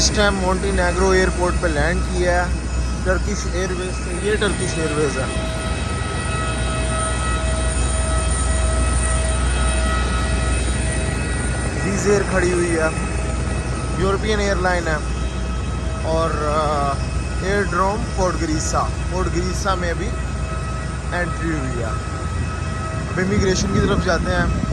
इस time Montenegro airport पे land किया है टर्किश एयरवेज से। ये टर्किश एयरवेज है। विज़ एयर खड़ी हुई है, यूरोपियन एयरलाइन है। और एयरड्रोम पोर्ट ग्रीसा में भी एंट्री हुई है। अब इमिग्रेशन की तरफ जाते हैं।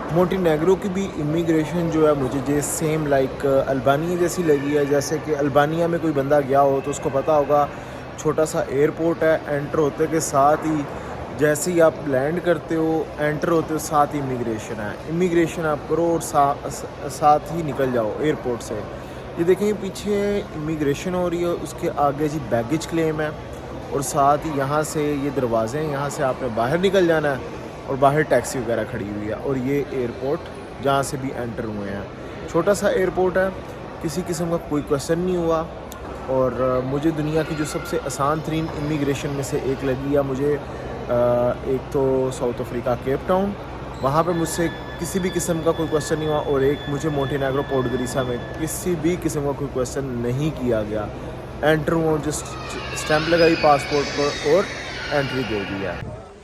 मोंटेनेग्रो की भी इमिग्रेशन जो है मुझे जे सेम लाइक अल्बानिया जैसी लगी है। जैसे कि अल्बानिया में कोई बंदा गया हो तो उसको पता होगा, छोटा सा एयरपोर्ट है, एंटर होते के साथ ही जैसे ही आप लैंड करते हो, एंटर होते हो, साथ ही इमिग्रेशन है। इमिग्रेशन आप करो और साथ ही निकल जाओ एयरपोर्ट से। ये देखें पीछे इमिग्रेशन हो रही है, उसके आगे जी बैगेज क्लेम है। और साथ ही यहाँ से ये दरवाजे हैं, यहाँ से आपने बाहर निकल जाना है और बाहर टैक्सी वगैरह खड़ी हुई है। और ये एयरपोर्ट जहाँ से भी एंटर हुए हैं, छोटा सा एयरपोर्ट है, किसी किस्म का कोई क्वेश्चन नहीं हुआ। और मुझे दुनिया की जो सबसे आसान तरीन इमिग्रेशन में से एक लगी है मुझे, एक तो साउथ अफ्रीका केप टाउन, वहाँ पे मुझसे किसी भी किस्म का कोई क्वेश्चन नहीं हुआ। और एक मुझे मोंटेनेग्रो पोर्ट ग्रीसा में किसी भी किस्म का कोई क्वेश्चन नहीं किया गया। एंटर हुआ, जस्ट स्टैंप लगाई पासपोर्ट पर और एंट्री दे दिया।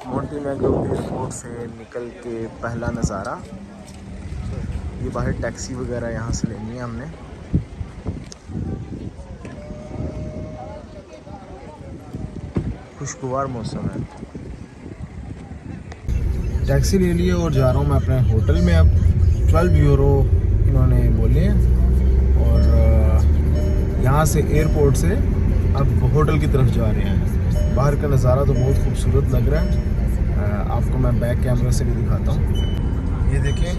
मोंटेनेग्रो एयरपोर्ट से निकल के पहला नज़ारा, ये बाहर टैक्सी वगैरह यहाँ से लेनी है हमने। खुशगवार मौसम है। टैक्सी ले लिए और जा रहा हूँ मैं अपने होटल में। अब 12 यूरो इन्होंने बोले हैं। और यहाँ से एयरपोर्ट से अब होटल की तरफ जा रहे हैं। बाहर का नज़ारा तो बहुत खूबसूरत लग रहा है। आपको मैं बैक कैमरा से भी दिखाता हूँ। ये देखें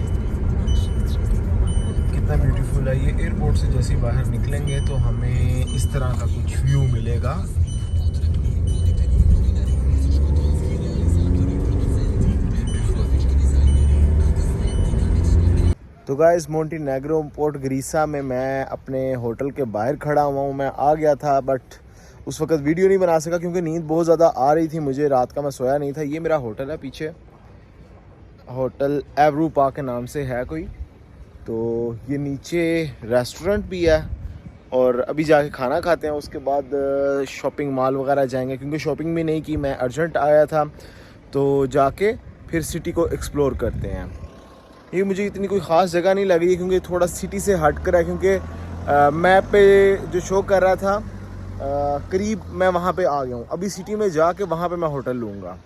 कितना ब्यूटीफुल है। ये एयरपोर्ट से जैसे ही बाहर निकलेंगे तो हमें इस तरह का कुछ व्यू मिलेगा। तो गाइस, मोंटेनेग्रो पोर्ट ग्रीसा में मैं अपने होटल के बाहर खड़ा हुआ हूँ। मैं आ गया था बट उस वक्त वीडियो नहीं बना सका क्योंकि नींद बहुत ज़्यादा आ रही थी मुझे। रात का मैं सोया नहीं था। ये मेरा होटल है पीछे, होटल एवरूपा के नाम से है कोई। तो ये नीचे रेस्टोरेंट भी है और अभी जाके खाना खाते हैं। उसके बाद शॉपिंग मॉल वगैरह जाएंगे क्योंकि शॉपिंग भी नहीं की, मैं अर्जेंट आया था। तो जाके फिर सिटी को एक्सप्लोर करते हैं। ये मुझे इतनी कोई ख़ास जगह नहीं लगी क्योंकि थोड़ा सिटी से हट कर है। क्योंकि मैप पे जो शो कर रहा था करीब मैं वहाँ पे आ गया हूँ। अभी सिटी में जाके वहाँ पे मैं होटल लूँगा।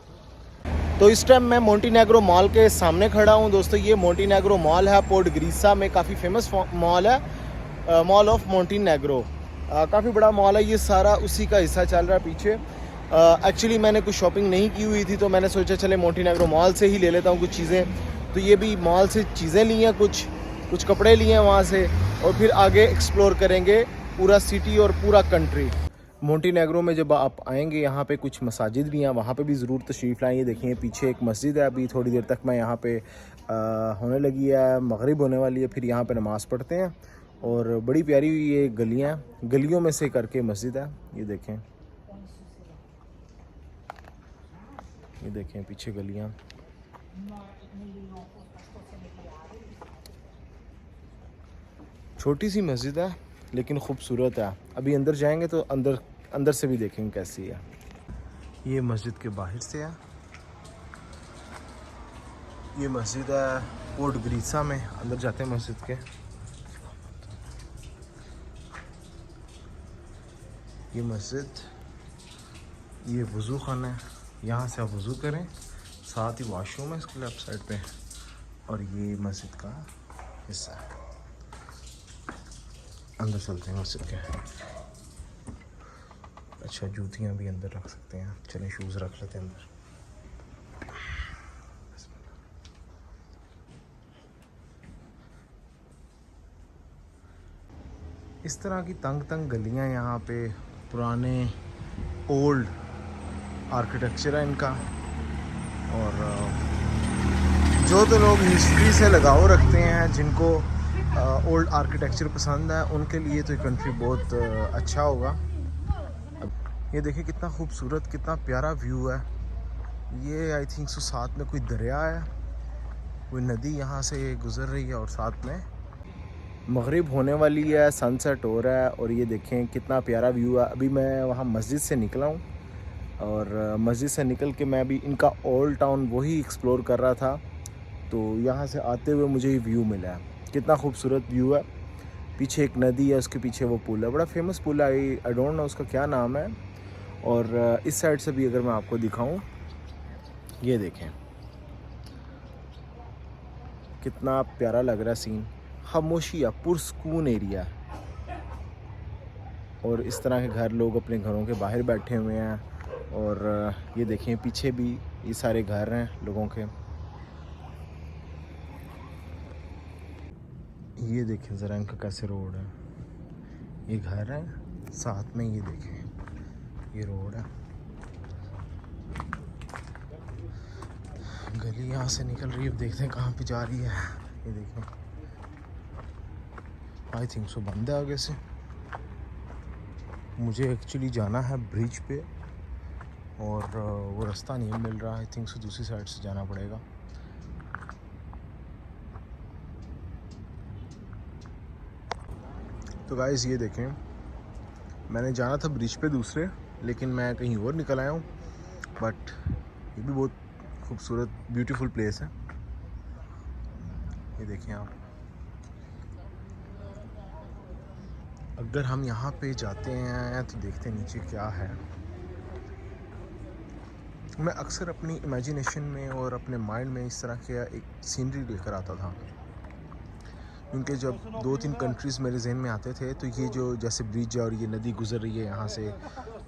तो इस टाइम मैं मोंटेनेग्रो मॉल के सामने खड़ा हूँ। दोस्तों, ये मोंटेनेग्रो मॉल है, पोर्ट ग्रीसा में काफ़ी फेमस मॉल है, मॉल ऑफ मोंटेनेग्रो। काफ़ी बड़ा मॉल है। ये सारा उसी का हिस्सा चल रहा है पीछे। एक्चुअली मैंने कुछ शॉपिंग नहीं की हुई थी तो मैंने सोचा चले मोंटेनेग्रो मॉल से ही ले लेता हूँ कुछ चीज़ें। तो ये भी मॉल से चीज़ें ली हैं, कुछ कपड़े लिए हैं वहाँ से। और फिर आगे एक्सप्लोर करेंगे पूरा सिटी और पूरा कंट्री। मोंटेनेग्रो में जब आप आएंगे यहाँ पे कुछ मसाजिद भी हैं, वहाँ पे भी ज़रूर तशरीफ़ लाएँ। ये देखिए पीछे एक मस्जिद है। अभी थोड़ी देर तक मैं यहाँ पे होने लगी है, मगरिब होने वाली है, फिर यहाँ पे नमाज़ पढ़ते हैं। और बड़ी प्यारी ये गलियाँ, गलियों में से करके मस्जिद है। ये देखें पीछे गलियाँ। छोटी सी मस्जिद है लेकिन खूबसूरत है। अभी अंदर जाएंगे तो अंदर से भी देखेंगे कैसी है। ये मस्जिद के बाहर से है। ये मस्जिद है पोर्ट ग्रीसा में। अंदर जाते हैं मस्जिद के। ये मस्जिद, ये वज़ू खाना है, यहाँ से आप वज़ू करें, साथ ही वॉशरूम है इसके लेफ्ट साइड पे। और ये मस्जिद का हिस्सा है। अंदर चलते हैं मस्जिद के। अच्छा, जूतियाँ भी अंदर रख सकते हैं। चलें शूज़ रख लेते हैं अंदर। इस तरह की तंग गलियाँ यहाँ पे, पुराने ओल्ड आर्किटेक्चर है इनका। और जो तो लोग हिस्ट्री से लगाव रखते हैं, जिनको ओल्ड आर्किटेक्चर पसंद है, उनके लिए तो ये कंट्री बहुत अच्छा होगा। अब ये देखिए कितना खूबसूरत, कितना प्यारा व्यू है। ये आई थिंक सो साथ में कोई दरिया है, कोई नदी यहाँ से गुज़र रही है और साथ में मगरिब होने वाली है, सनसेट हो रहा है और ये देखें कितना प्यारा व्यू है। अभी मैं वहाँ मस्जिद से निकला हूँ और मस्जिद से निकल के मैं अभी इनका ओल्ड टाउन वही एक्सप्लोर कर रहा था। तो यहाँ से आते हुए मुझे ये व्यू मिला है, कितना खूबसूरत व्यू है। पीछे एक नदी है, उसके पीछे वो पुल है, बड़ा फेमस पुल है, आई डोंट नो उसका क्या नाम है। और इस साइड से भी अगर मैं आपको दिखाऊं, ये देखें कितना प्यारा लग रहा है सीन। खामोशी है, पुरसकून एरिया है और इस तरह के घर, लोग अपने घरों के बाहर बैठे हुए हैं। और ये देखें पीछे भी ये सारे घर हैं लोगों के। ये देखें ज़रा इनका कैसे रोड है, ये घर है साथ में, ये देखें ये रोड है। गली यहाँ से निकल रही है, अब देखते हैं कहाँ पे जा रही है। ये देखें, आई थिंक सो बंद है आगे से। मुझे एक्चुअली जाना है ब्रिज पे और वो रास्ता नहीं मिल रहा, आई थिंक सो दूसरी साइड से जाना पड़ेगा। तो गाइस ये देखें, मैंने जाना था ब्रिज पे दूसरे, लेकिन मैं कहीं और निकल आया हूँ। बट ये भी बहुत खूबसूरत ब्यूटीफुल प्लेस है। ये देखें आप, अगर हम यहाँ पे जाते हैं तो देखते हैं नीचे क्या है। मैं अक्सर अपनी इमेजिनेशन में और अपने माइंड में इस तरह के एक सीनरी लेकर आता था, क्योंकि जब 2-3 कंट्रीज़ मेरे जहन में आते थे तो ये जो जैसे ब्रिज है और ये नदी गुजर रही है यहाँ से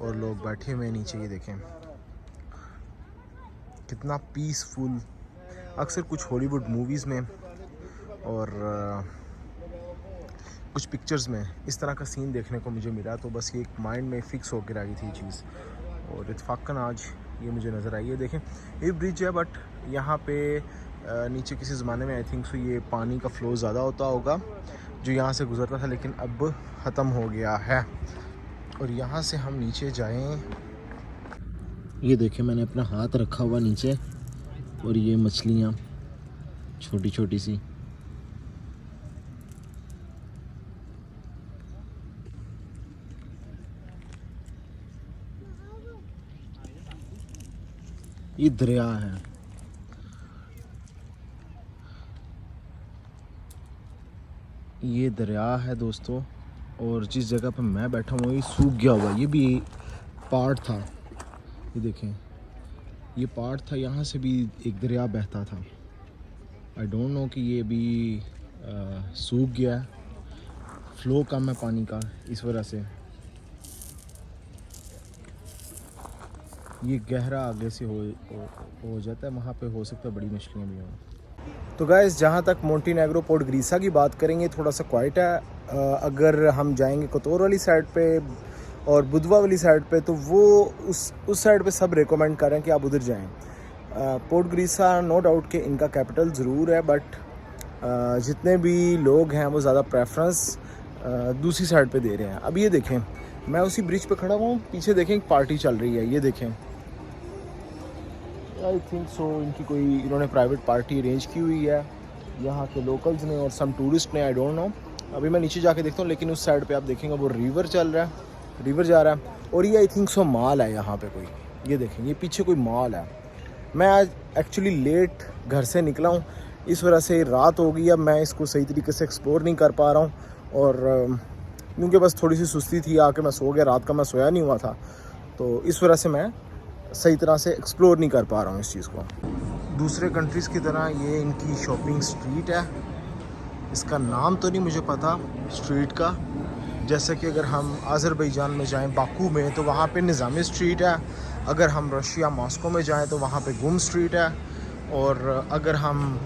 और लोग बैठे हुए हैं नीचे, ये देखें कितना पीसफुल। अक्सर कुछ हॉलीवुड मूवीज़ में और कुछ पिक्चर्स में इस तरह का सीन देखने को मुझे मिला, तो बस ये एक माइंड में फ़िक्स होकर आ गई थी ये चीज़ और इत्फाकन आज ये मुझे नज़र आई है। देखें ये ब्रिज है, बट यहाँ पे नीचे किसी ज़माने में आई थिंक सो ये पानी का फ़्लो ज़्यादा होता होगा जो यहाँ से गुज़रता था, लेकिन अब ख़त्म हो गया है। और यहाँ से हम नीचे जाएं, ये देखें मैंने अपना हाथ रखा हुआ नीचे और ये मछलियाँ छोटी छोटी सी। ये दरिया है, ये दरिया है दोस्तों। और जिस जगह पर मैं बैठा हूँ ये सूख गया हुआ, ये भी पार्ट था, ये देखें ये पार्ट था, यहाँ से भी एक दरिया बहता था। आई डोंट नो कि ये भी सूख गया है, फ़्लो कम है पानी का इस वजह से। ये गहरा आगे से हो जाता है, वहाँ पे हो सकता है बड़ी मछलियाँ भी हों। तो गाइस जहाँ तक मोंटेनेग्रो पोर्ट ग्रीसा की बात करेंगे, थोड़ा सा क्वाइट है। अगर हम जाएंगे कोतोर वाली साइड पे और बुधवा वाली साइड पे, तो वो उस साइड पे सब रेकमेंड कर रहे हैं कि आप उधर जाएं। पोर्ट ग्रीसा नो डाउट कि इनका कैपिटल ज़रूर है, बट जितने भी लोग हैं वो ज़्यादा प्रेफरेंस दूसरी साइड पे दे रहे हैं। अब ये देखें, मैं उसी ब्रिज पे खड़ा हूँ, पीछे देखें एक पार्टी चल रही है, ये देखें आई थिंक सो इनकी कोई इन्होंने प्राइवेट पार्टी अरेंज की हुई है यहाँ के लोकल्स ने और सम टूरिस्ट ने, आई डोंट नो। अभी मैं नीचे जाके देखता हूँ, लेकिन उस साइड पे आप देखेंगे वो रिवर चल रहा है, रिवर जा रहा है और ये आई थिंक सो मॉल है यहाँ पे कोई, ये देखें ये पीछे कोई मॉल है। मैं आज एक्चुअली लेट घर से निकला हूँ, इस वजह से रात हो गई, अब मैं इसको सही तरीके से एक्सप्लोर नहीं कर पा रहा हूँ और क्योंकि बस थोड़ी सी सुस्ती थी, आके मैं सो गया, रात का मैं सोया नहीं हुआ था, तो इस वजह से मैं सही तरह से एक्सप्लोर नहीं कर पा रहा हूँ इस चीज़ को। दूसरे कंट्रीज़ की तरह ये इनकी शॉपिंग स्ट्रीट है, इसका नाम तो नहीं मुझे पता स्ट्रीट का। जैसे कि अगर हम अज़रबैजान में जाएं बाकू में तो वहाँ पे निज़ामी स्ट्रीट है, अगर हम रशिया मॉस्को में जाएं तो वहाँ पे गुम स्ट्रीट है, और अगर हम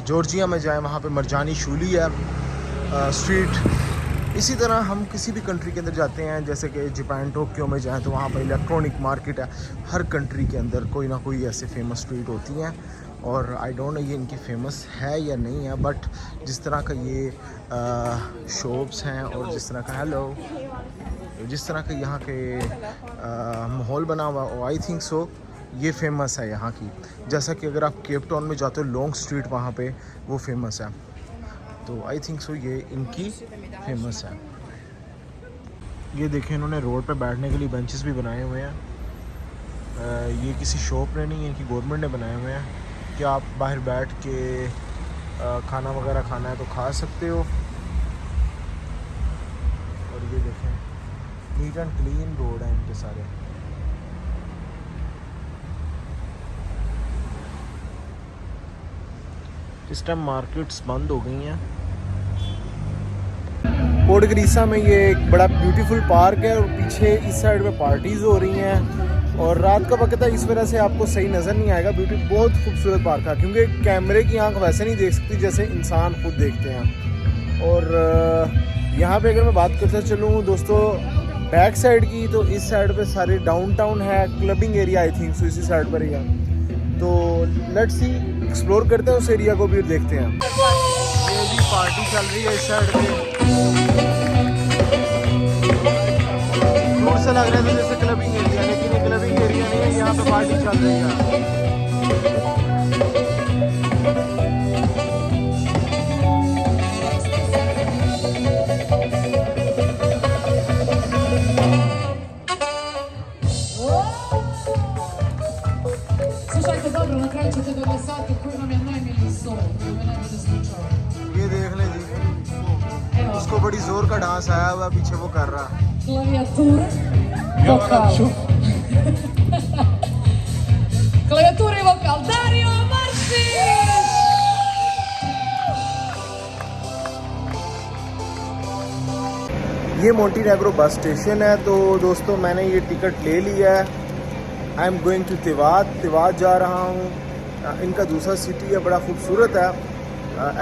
जॉर्जिया में जाएं वहाँ पे मरजानी शूली है स्ट्रीट। इसी तरह हम किसी भी कंट्री के अंदर जाते हैं, जैसे कि जापान टोक्यो में जाएं तो वहाँ पर इलेक्ट्रॉनिक मार्केट है। हर कंट्री के अंदर कोई ना कोई ऐसे फेमस स्ट्रीट होती हैं और आई डोंट नो ये इनकी फेमस है या नहीं है, बट जिस तरह का ये शॉप्स हैं और जिस तरह का जिस तरह का यहाँ के माहौल बना हुआ, आई थिंक सो ये फेमस है यहाँ की। जैसा कि अगर आप केप टाउन में जाते हो लॉन्ग स्ट्रीट, वहाँ पे वो फेमस है। तो आई थिंक सो ये इनकी फेमस है। ये देखें इन्होंने रोड पे बैठने के लिए बेंचेस भी बनाए हुए हैं। ये किसी शॉप ने नहीं, इनकी गवर्नमेंट ने बनाए हुए हैं कि आप बाहर बैठ के खाना वगैरह खाना है तो खा सकते हो। और ये देखें नीट एंड क्लीन रोड है इनके सारे। इस टाइम मार्केट्स बंद हो गई हैं। पोर्ट ग्रीसा में ये एक बड़ा ब्यूटीफुल पार्क है और पीछे इस साइड में पार्टीज़ हो रही हैं और रात का वक्त है, इस वजह से आपको सही नज़र नहीं आएगा। बहुत खूबसूरत पार्क है क्योंकि कैमरे की आंख वैसे नहीं देख सकती जैसे इंसान खुद देखते हैं। और यहाँ पे अगर मैं बात करते चलूँ दोस्तों बैक साइड की, तो इस साइड पे सारे डाउनटाउन है, clubbing area I think so इसी साइड पर ही है। तो लेट्स सी एक्सप्लोर करते हैं उस एरिया को भी, देखते हैं। ये भी पार्टी चल रही है इस साइड पे, दूर से लग रहा है जैसे क्लबिंग एरिया, लेकिन ये क्लबिंग एरिया नहीं है, यहाँ पे पार्टी चल रही है। ये देख ले जी, उसको बड़ी जोर का डांस आया हुआ पीछे, वो कर रहा Claviatura vocal. Claviatura vocal. Dario Martins. ये मोंटेनेग्रो बस स्टेशन है। तो दोस्तों मैंने ये टिकट ले लिया है। आई एम गोइंग टू तिवात जा रहा हूँ। इनका दूसरा सिटी है, बड़ा खूबसूरत है।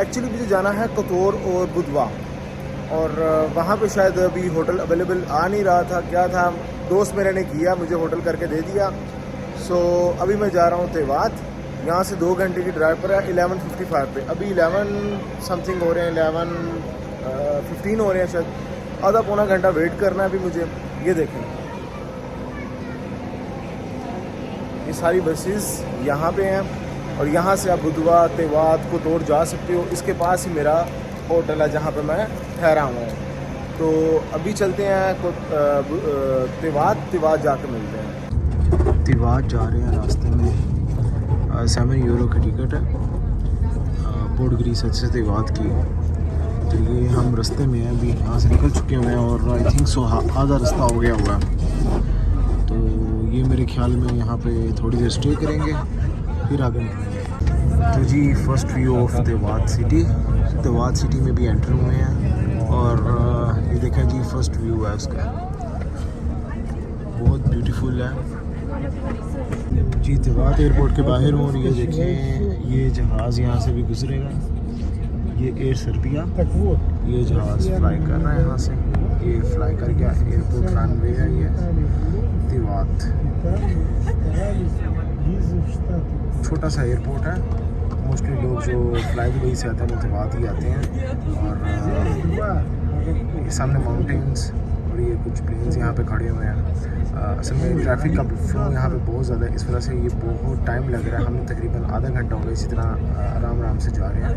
एक्चुअली मुझे जाना है कतोर और बुधवा, और वहाँ पे शायद अभी होटल अवेलेबल आ नहीं रहा था, क्या था, दोस्त मेरे ने किया, मुझे होटल करके दे दिया। सो अभी मैं जा रहा हूँ तिवात। यहाँ से 2 घंटे की ड्राइव पर है। 11:55 पे, अभी 11 समथिंग हो रहे हैं, 11:15 हो रहे हैं शायद। आधा पौना घंटा वेट करना है अभी मुझे। ये देखें ये सारी बसेस यहाँ पे हैं और यहाँ से आप बुधवा तिवात कोतोर जा सकते हो। इसके पास ही मेरा होटल है जहाँ पे मैं ठहरा हुआ हूँ। तो अभी चलते हैं तिवात जाकर मिलते हैं। तिवात जा रहे हैं, रास्ते में 7 यूरो की टिकट है पोर्ट ग्रीसा से तिवात की। तो ये हम रास्ते में हैं, अभी यहाँ से निकल चुके हुए हैं और आई थिंक सो आधा रास्ता हो गया हुआ है। तो ये मेरे ख्याल में यहाँ पे थोड़ी देर स्टे करेंगे फिर आगे निकलेंगे। तो जी फर्स्ट व्यू ऑफ तिवात सिटी में भी एंटर हुए हैं और ये देखें जी फर्स्ट व्यू है उसका, बहुत ब्यूटीफुल है जी। तिवात एयरपोर्ट के बाहर हूँ और ये देखें ये जहाज़ यहाँ से भी गुजरेगा। ये एयर सर्बिया, ये जहाज़ फ्लाई कर रहा है यहाँ से, ये फ्लाई कर गया। एयरपोर्ट रनवे है ये तिवात, छोटा सा एयरपोर्ट है। मोस्टली लोग जो फ्लाई दुबई से आते हैं वो तिवात ही आते हैं। और ये सामने माउंटेन्स और ये कुछ प्लेन्स यहाँ पे खड़े हुए हैं। असल में ट्रैफिक का फ्लो यहाँ पे बहुत ज़्यादा है, इस वजह से ये बहुत टाइम लग रहा है। हमने तकरीबन आधा घंटा हो गया इसी तरह आराम से जा रहे हैं।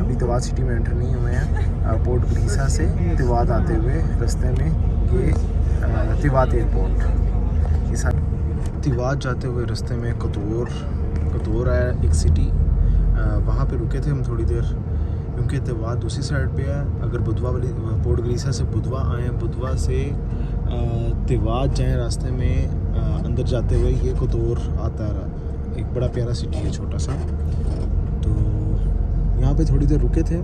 अभी तिवात सिटी में एंटर नहीं हुए हैं। पोर्ट ग्रीसा से तिवात आते हुए रास्ते में ये तिवात एयरपोर्ट, ये सारे तिवात जाते हुए रास्ते में कतोर है एक सिटी, वहाँ पे रुके थे हम थोड़ी देर क्योंकि तिवात दूसरी साइड पे है। अगर बुधवा वाली पोर्ट ग्रीसा से बुधवा आए, बुधवा से तिवात जाएँ, रास्ते में अंदर जाते हुए ये कतोर आता है। एक बड़ा प्यारा सिटी है छोटा सा। तो यहाँ पे थोड़ी देर रुके थे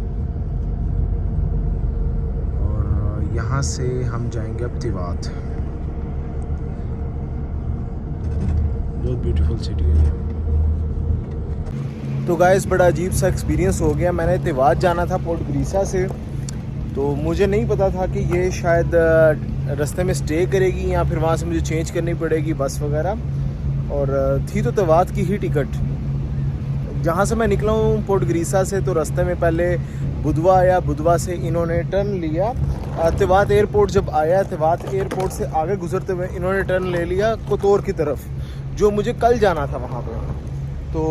और यहाँ से हम जाएंगे अब तिवात। बहुत ब्यूटीफुल सिटी है। तो गाइस बड़ा अजीब सा एक्सपीरियंस हो गया। मैंने तिवात जाना था पोर्ट ग्रीसा से, तो मुझे नहीं पता था कि ये शायद रास्ते में स्टे करेगी या फिर वहाँ से मुझे चेंज करनी पड़ेगी बस वगैरह। और थी तो तिवात की ही टिकट। जहाँ से मैं निकला हूँ पोर्ट ग्रीसा से, तो रास्ते में पहले बुधवा आया, बुधवा से इन्होंने टर्न लिया। तिवात एयरपोर्ट जब आया, तिवात एयरपोर्ट से आगे गुजरते हुए इन्होंने टर्न ले लिया कोतोर की तरफ, जो मुझे कल जाना था वहाँ पे। तो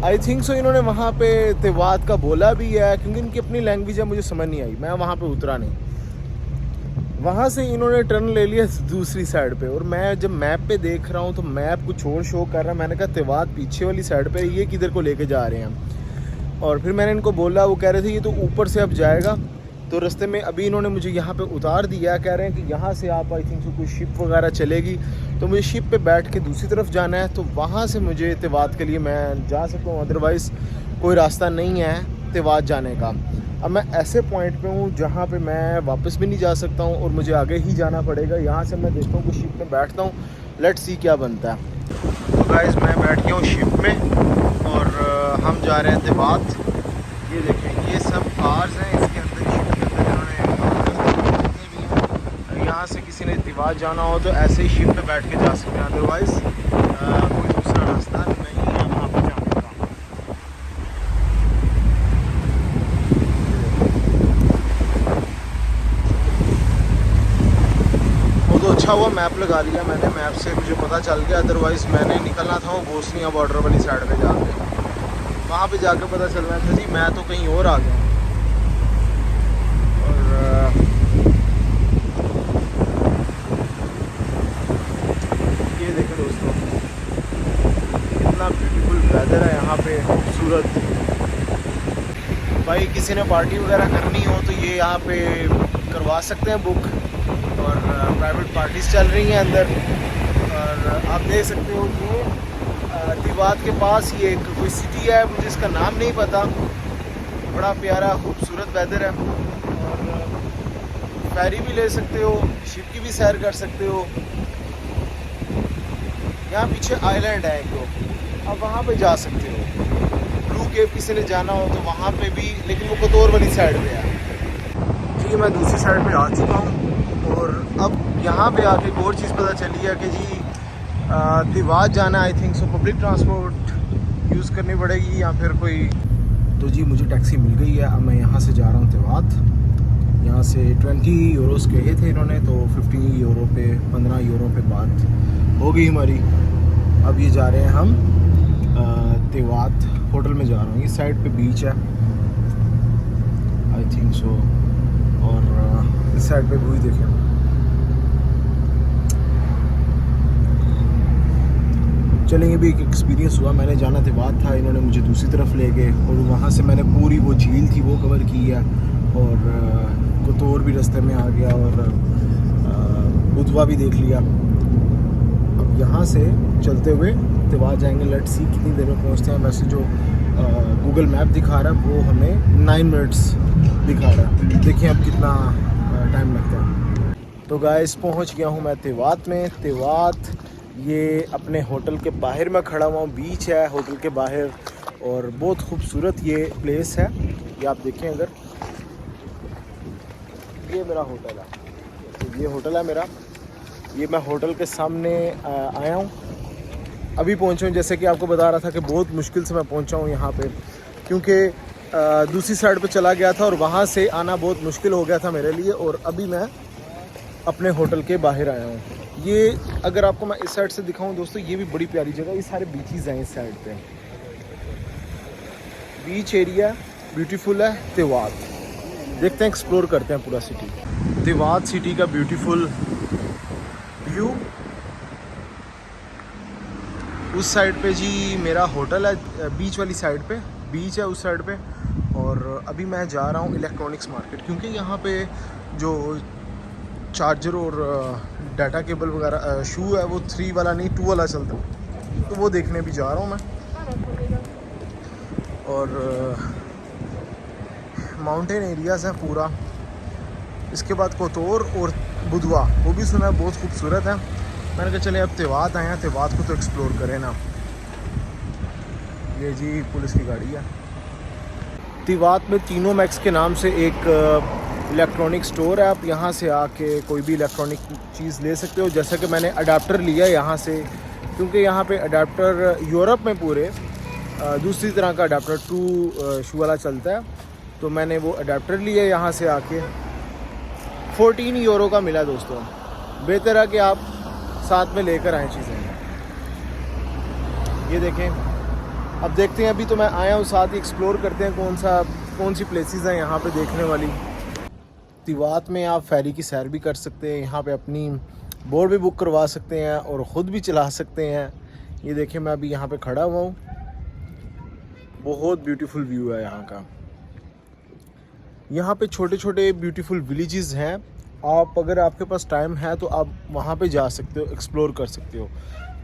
आई थिंक सो इन्होंने वहाँ पे तेवात का बोला भी है, क्योंकि इनकी अपनी लैंग्वेज है, मुझे समझ नहीं आई, मैं वहाँ पे उतरा नहीं। वहाँ से इन्होंने टर्न ले लिया दूसरी साइड पे, और मैं जब मैप पे देख रहा हूँ तो मैप कुछ और शो कर रहा है। मैंने कहा तेवात पीछे वाली साइड पे, ये किधर को लेके जा रहे हैं। और फिर मैंने इनको बोला, वो कह रहे थे ये तो ऊपर से अब जाएगा। तो रास्ते में अभी इन्होंने मुझे यहाँ पे उतार दिया, कह रहे हैं कि यहाँ से आप आई थिंक सो कोई शिप वगैरह चलेगी, तो मुझे शिप पे बैठ के दूसरी तरफ जाना है, तो वहाँ से मुझे तेवात के लिए मैं जा सकता हूँ, अदरवाइज़ कोई रास्ता नहीं है तेवात जाने का। अब मैं ऐसे पॉइंट पे हूँ जहाँ पे मैं वापस भी नहीं जा सकता हूँ और मुझे आगे ही जाना पड़ेगा। यहाँ से मैं देखता हूँ कि शिप में बैठता हूँ, लेट्स सी क्या बनता है। तो गाइस मैं बैठ गया हूँ शिप में और हम जा रहे हैं तेवात। ये देखें, ये सब कार्स हैं, इसके अंदर शिप के अंदर इन्होंने भी। यहाँ से किसी ने तेवात जाना हो तो ऐसे ही शिप पे बैठ के जा सकते हैं, अदरवाइज़ कोई दूसरा रास्ता नहीं है वहाँ पर जाने का। तो अच्छा हुआ मैप लगा लिया मैंने, मैप से मुझे पता चल गया, अदरवाइज़ मैंने निकलना था वो बोस्निया बॉर्डर वाली साइड पे जाके, वहाँ पे जाके पता चल रहा था जी मैं तो कहीं और आ गया। और ये देखें दोस्तों, कितना ब्यूटीफुल वेदर है यहाँ पे, खूबसूरत। भाई किसी ने पार्टी वगैरह करनी हो तो ये यहाँ पे करवा सकते हैं बुक, और प्राइवेट पार्टीज चल रही हैं अंदर। और आप देख सकते हो ये तेवात के पास ये एक कोई सिटी है, मुझे इसका नाम नहीं पता, बड़ा प्यारा खूबसूरत वेदर है। और फेरी भी ले सकते हो, शिप की भी सैर कर सकते हो। यहाँ पीछे आइलैंड है एक, तो आप वहाँ पे जा सकते हो। ब्लू केव किसी ने जाना हो तो वहाँ पे भी, लेकिन वो कोतोर वाली साइड पे है जी। मैं दूसरी साइड पे आ चुका हूँ और अब यहाँ पे आके एक और चीज़ पता चली है कि जी तेवात जाना I think so public transport use करनी पड़ेगी या फिर कोई। तो जी मुझे टैक्सी मिल गई है, अब मैं यहाँ से जा रहा हूँ तेवात। यहाँ से 20 यूरोस कहे थे इन्होंने, तो 50 यूरो पे 15 यूरो पे बात हो गई हमारी। अब ये जा रहे हैं हम तेवात होटल में जा रहा हूँ। इस साइड पे बीच है आई थिंक सो, और इस साइड पे व्यू देखें। चलेंगे भी, एक एक्सपीरियंस हुआ। मैंने जाना तेवात था, इन्होंने मुझे दूसरी तरफ ले गए और वहाँ से मैंने पूरी वो झील थी वो कवर की है, और कोतोर भी रास्ते में आ गया और बुधवा भी देख लिया। अब यहाँ से चलते हुए तेवात जाएंगे, लेट्स सी कितनी देर में पहुँचते हैं। वैसे जो गूगल मैप दिखा रहा है वो हमें 9 मिनट्स दिखा रहा है, देखिए अब कितना टाइम लगता है। तो गाइस पहुंच गया हूं मैं तेवात में। तेवात ये अपने होटल के बाहर में खड़ा हुआ हूँ, बीच है होटल के बाहर, और बहुत खूबसूरत ये प्लेस है। ये आप देखें, अगर ये मेरा होटल है, तो ये होटल है मेरा, ये मैं होटल के सामने आया हूँ, अभी पहुँचा हूँ। जैसे कि आपको बता रहा था कि बहुत मुश्किल से मैं पहुँचा हूँ यहाँ पे, क्योंकि दूसरी साइड पे चला गया था और वहाँ से आना बहुत मुश्किल हो गया था मेरे लिए, और अभी मैं अपने होटल के बाहर आया हूँ। ये अगर आपको मैं इस साइड से दिखाऊं दोस्तों, ये भी बड़ी प्यारी जगह, ये सारे बीचेस हैं इस साइड पे, बीच एरिया ब्यूटीफुल है तेवात। देखते हैं, एक्सप्लोर करते हैं पूरा सिटी, तेवात सिटी का ब्यूटीफुल व्यू। उस साइड पे जी मेरा होटल है, बीच वाली साइड पे बीच है उस साइड पे। और अभी मैं जा रहा हूँ इलेक्ट्रॉनिक्स मार्केट, क्योंकि यहाँ पे जो चार्जर और डाटा केबल वगैरह शू है वो 3 वाला नहीं 2 वाला चलता है, तो वो देखने भी जा रहा हूँ मैं। और माउंटेन एरियाज़ हैं पूरा। इसके बाद कोतोर और बुधवा, वो भी सुना है बहुत खूबसूरत है। मैंने कहा चले अब तेवात आए हैं, तेवात को तो एक्सप्लोर करें ना। ये जी पुलिस की गाड़ी है। तेवात में तीनों मैक्स के नाम से एक इलेक्ट्रॉनिक स्टोर है, आप यहाँ से आके कोई भी इलेक्ट्रॉनिक चीज़ ले सकते हो। जैसे कि मैंने अडाप्टर लिया यहाँ से, क्योंकि यहाँ पे अडाप्टर यूरोप में पूरे दूसरी तरह का अडाप्टर 2 शू वाला चलता है, तो मैंने वो अडाप्टर लिया यहाँ से आके। 14 यूरो का मिला दोस्तों। बेहतर है कि आप साथ में लेकर आएँ चीज़ें। ये देखें अब देखते हैं, अभी तो मैं आया हूँ, साथ ही एक्सप्लोर करते हैं कौन सी प्लेसेस हैं यहाँ पे देखने वाली। तिवात में आप फेरी की सैर भी कर सकते हैं, यहाँ पे अपनी बोट भी बुक करवा सकते हैं और ख़ुद भी चला सकते हैं। ये देखिए मैं अभी यहाँ पे खड़ा हुआ हूँ, बहुत ब्यूटीफुल व्यू है यहाँ का। यहाँ पे छोटे छोटे ब्यूटीफुल विलेजेस हैं, आप अगर आपके पास टाइम है तो आप वहाँ पे जा सकते हो, एक्सप्लोर कर सकते हो।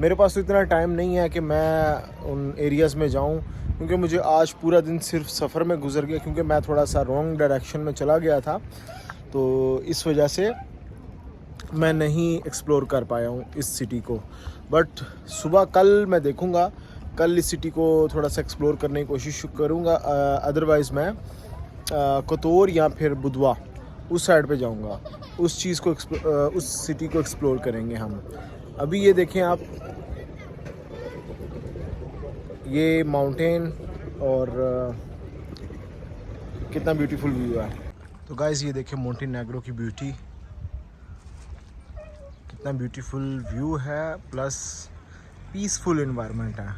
मेरे पास तो इतना टाइम नहीं है कि मैं उन एरियाज़ में जाऊँ, क्योंकि मुझे आज पूरा दिन सिर्फ सफ़र में गुजर गया, क्योंकि मैं थोड़ा सा रॉन्ग डायरेक्शन में चला गया था, तो इस वजह से मैं नहीं एक्सप्लोर कर पाया हूँ इस सिटी को। बट सुबह कल मैं देखूँगा, कल इस सिटी को थोड़ा सा एक्सप्लोर करने की कोशिश करूँगा। अदरवाइज़ मैं कतौर या फिर बुधवा उस साइड पे जाऊँगा, उस चीज़ को उस सिटी को एक्सप्लोर करेंगे हम। अभी ये देखें आप, ये माउंटेन और कितना ब्यूटीफुल व्यू है। तो गाइस ये देखें मोंटेनेग्रो की ब्यूटी, कितना ब्यूटीफुल व्यू है, प्लस पीसफुल एनवायरनमेंट है।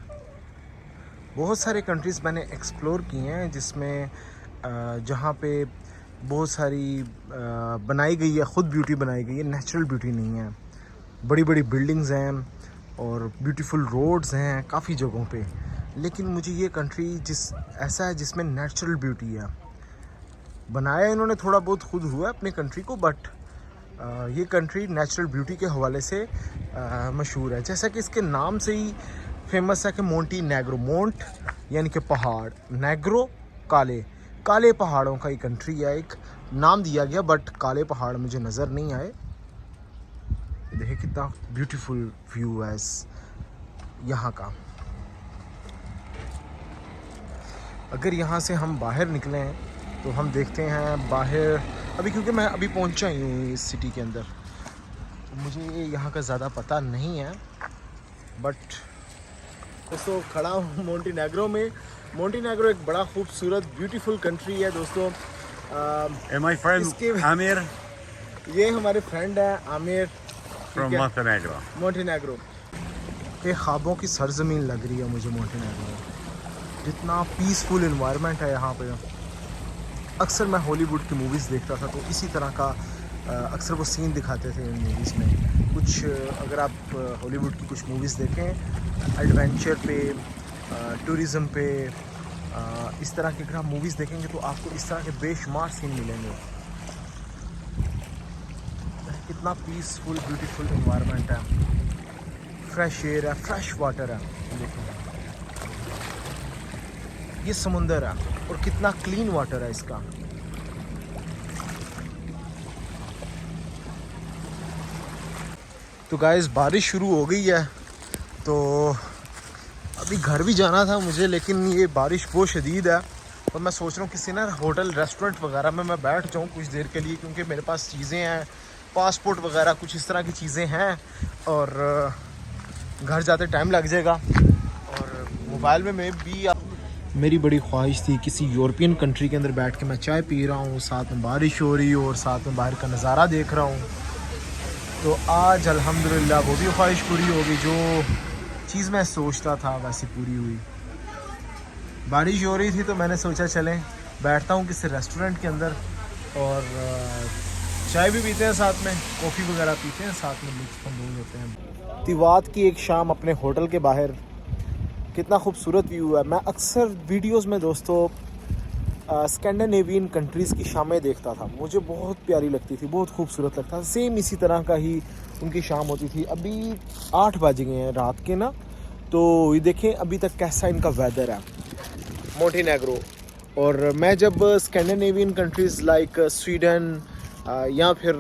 बहुत सारे कंट्रीज़ मैंने एक्सप्लोर किए हैं जिसमें जहाँ पे बहुत सारी बनाई गई है, ख़ुद ब्यूटी बनाई गई है, नेचुरल ब्यूटी नहीं है। बड़ी बड़ी बिल्डिंग्स हैं और ब्यूटीफुल रोड्स हैं काफ़ी जगहों पे, लेकिन मुझे ये कंट्री ऐसा है जिसमें नेचुरल ब्यूटी है। बनाया इन्होंने थोड़ा बहुत खुद हुआ अपने कंट्री को, बट ये कंट्री नेचुरल ब्यूटी के हवाले से मशहूर है। जैसा कि इसके नाम से ही फेमस है कि मोंटेनेग्रो, मोंट यानी कि पहाड़, नेग्रो काले पहाड़ों का ये कंट्री है। एक नाम दिया गया, बट काले पहाड़ मुझे नज़र नहीं आए। देखिए कितना ब्यूटीफुल व्यू है इस यहाँ का। अगर यहाँ से हम बाहर निकले हैं तो हम देखते हैं बाहर, अभी क्योंकि मैं अभी पहुँचा ही हूँ इस सिटी के अंदर, तो मुझे यहाँ का ज़्यादा पता नहीं है। बट दोस्तों खड़ा हूँ मोंटेनेग्रो में। मोंटेनेग्रो एक बड़ा खूबसूरत ब्यूटीफुल कंट्री है दोस्तों। My friend Amir ये हमारे फ्रेंड है आमिर from Montenegro. मोंटेनेग्रो। ये ख्वाबों की सरजमीन लग रही है मुझे मोंटेनेग्रो, जितना पीसफुल एनवायरनमेंट है यहाँ पे। अक्सर मैं हॉलीवुड की मूवीज़ देखता था, तो इसी तरह का अक्सर वो सीन दिखाते थे इन मूवीज़ में। कुछ अगर आप हॉलीवुड की कुछ मूवीज़ देखें एडवेंचर पे, टूरिज़म पे, इस तरह की अगर आप मूवीज़ देखेंगे तो आपको इस तरह के बेशुमार सीन मिलेंगे। कितना पीसफुल ब्यूटीफुल एनवायरनमेंट है, फ्रेश एयर है, फ्रेश वाटर है। देखिए ये समुंदर है और कितना क्लीन वाटर है इसका। तो गाइस बारिश शुरू हो गई है, तो अभी घर भी जाना था मुझे, लेकिन ये बारिश बहुत शदीद है और मैं सोच रहा हूँ किसी ना होटल रेस्टोरेंट वगैरह में मैं बैठ जाऊँ कुछ देर के लिए, क्योंकि मेरे पास चीज़ें हैं, पासपोर्ट वगैरह कुछ इस तरह की चीज़ें हैं और घर जाते टाइम लग जाएगा। और मोबाइल में भी मेरी बड़ी ख्वाहिश थी किसी यूरोपियन कंट्री के अंदर बैठ के मैं चाय पी रहा हूँ, साथ में बारिश हो रही हो और साथ में बाहर का नज़ारा देख रहा हूँ। तो आज अल्हम्दुलिल्लाह वो भी ख्वाहिश पूरी हो गई, जो चीज़ मैं सोचता था वैसे पूरी हुई। बारिश हो रही थी तो मैंने सोचा चलें बैठता हूँ किसी रेस्टोरेंट के अंदर और चाय भी पीते हैं, साथ में कॉफ़ी वगैरह पीते हैं, साथ में लुत्फ़ होते हैं। तिवात की एक शाम अपने होटल के बाहर, कितना खूबसूरत व्यू है। मैं अक्सर वीडियोस में दोस्तों स्कैंडिनेवियन कंट्रीज़ की शामें देखता था, मुझे बहुत प्यारी लगती थी, बहुत खूबसूरत लगता था। सेम इसी तरह का ही उनकी शाम होती थी। अभी 8 बज गए हैं रात के ना, तो ये देखें अभी तक कैसा इनका वेदर है मोंटेनेग्रो। और मैं जब स्कैंडिनेवियन कंट्रीज़ लाइक स्वीडन या फिर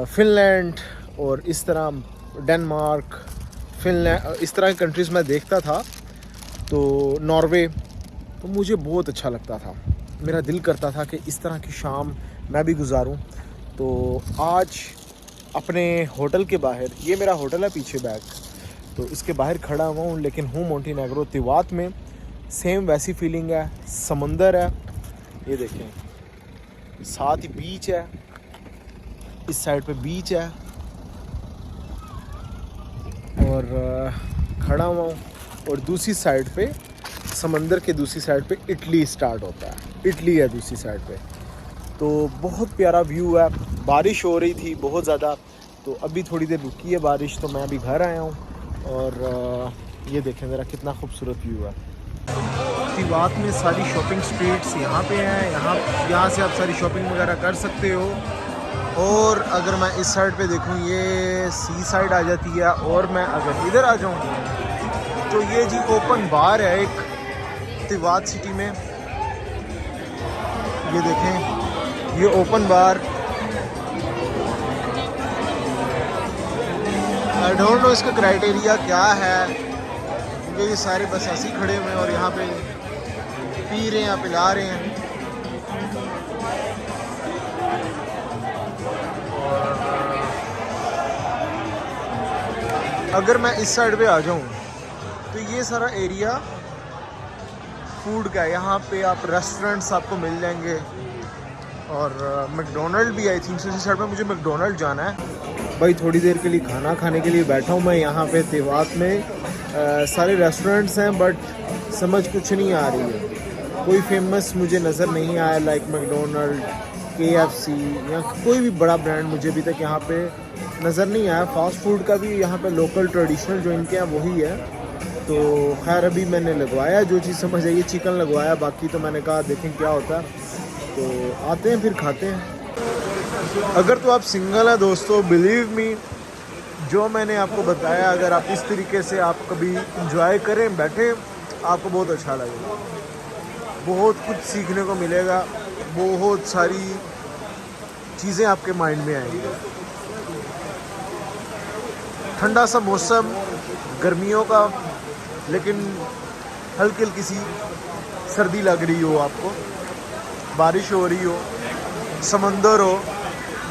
फिनलैंड और इस तरह डेनमार्क, फिनलैंड, इस तरह की कंट्रीज़ में देखता था, तो नॉर्वे, तो मुझे बहुत अच्छा लगता था। मेरा दिल करता था कि इस तरह की शाम मैं भी गुजारूं। तो आज अपने होटल के बाहर, ये मेरा होटल है पीछे बैक, तो इसके बाहर खड़ा हुआ हूँ, लेकिन हूँ मोंटेनेग्रो तिवात में। सेम वैसी फीलिंग है, समंदर है, ये देखें, साथ ही बीच है, इस साइड पे बीच है और खड़ा हुआ हूँ और दूसरी साइड पे, समंदर के दूसरी साइड पे इटली स्टार्ट होता है। इटली है दूसरी साइड पे। तो बहुत प्यारा व्यू है। बारिश हो रही थी बहुत ज़्यादा, तो अभी थोड़ी देर रुकी है बारिश, तो मैं अभी घर आया हूँ। और ये देखें ज़रा कितना खूबसूरत व्यू है। तिवात में सारी शॉपिंग स्ट्रीट्स यहाँ पे हैं। यहाँ से आप सारी शॉपिंग वगैरह कर सकते हो। और अगर मैं इस साइड पे देखूँ, ये सी साइड आ जाती है। और मैं अगर इधर आ जाऊँ तो ये जी ओपन बार है एक तिवात सिटी में। ये देखें, ये open bar. I don't know इसका क्राइटेरिया क्या है, क्योंकि ये सारे बस ऐसे ही खड़े हुए हैं और यहाँ पे पी रहे हैं, पिला रहे हैं। अगर मैं इस साइड पे आ जाऊँ तो ये सारा एरिया फूड का है। यहाँ पे आप रेस्टोरेंट्स आपको मिल जाएंगे। और मैकडोनल्ड भी आई थिंक इसी साइड पे। मुझे मैकडोनल्ड जाना है भाई। थोड़ी देर के लिए खाना खाने के लिए बैठा हूँ मैं यहाँ पे तिवात में। सारे रेस्टोरेंट्स हैं बट समझ कुछ नहीं आ रही है। कोई फेमस मुझे नज़र नहीं आया, लाइक मैकडोनल्ड, KFC या कोई भी बड़ा ब्रांड मुझे अभी तक यहाँ पे नज़र नहीं आया। फास्ट फूड का भी यहाँ पे लोकल ट्रेडिशनल जो इनके हैं वही है। तो खैर अभी मैंने लगवाया जो चीज़ समझ आई, चिकन लगवाया। बाकी तो मैंने कहा देखें क्या होता है। तो आते हैं फिर खाते हैं। अगर तो आप सिंगल हैं दोस्तों, बिलीव मी, जो मैंने आपको बताया, अगर आप इस तरीके से आप कभी इंजॉय करें, बैठें, आपको बहुत अच्छा लगेगा। बहुत कुछ सीखने को मिलेगा। बहुत सारी चीज़ें आपके माइंड में आएंगी। ठंडा सा मौसम, गर्मियों का, लेकिन हल्की हल्की सी सर्दी लग रही हो आपको, बारिश हो रही हो, समंदर हो,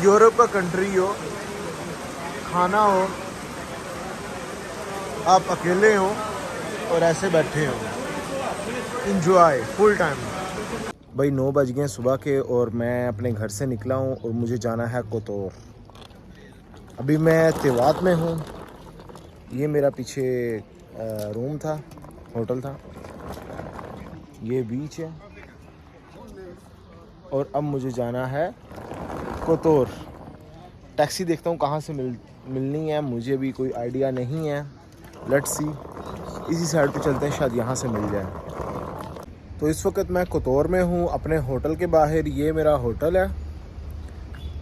यूरोप का कंट्री हो, खाना हो, आप अकेले हो और ऐसे बैठे हो, इंजॉय फुल टाइम। भाई 9 बज गए सुबह के और मैं अपने घर से निकला हूँ और मुझे जाना है कोतोर। अभी मैं तिवात में हूँ। ये मेरा पीछे रूम था, होटल था। ये बीच है और अब मुझे जाना है कोतोर। टैक्सी देखता हूँ कहाँ से मिलनी है, मुझे भी कोई आइडिया नहीं है। लेट्स सी, इसी साइड पे चलते हैं, शायद यहाँ से मिल जाए। तो इस वक्त मैं कोतोर में हूँ अपने होटल के बाहर। ये मेरा होटल है,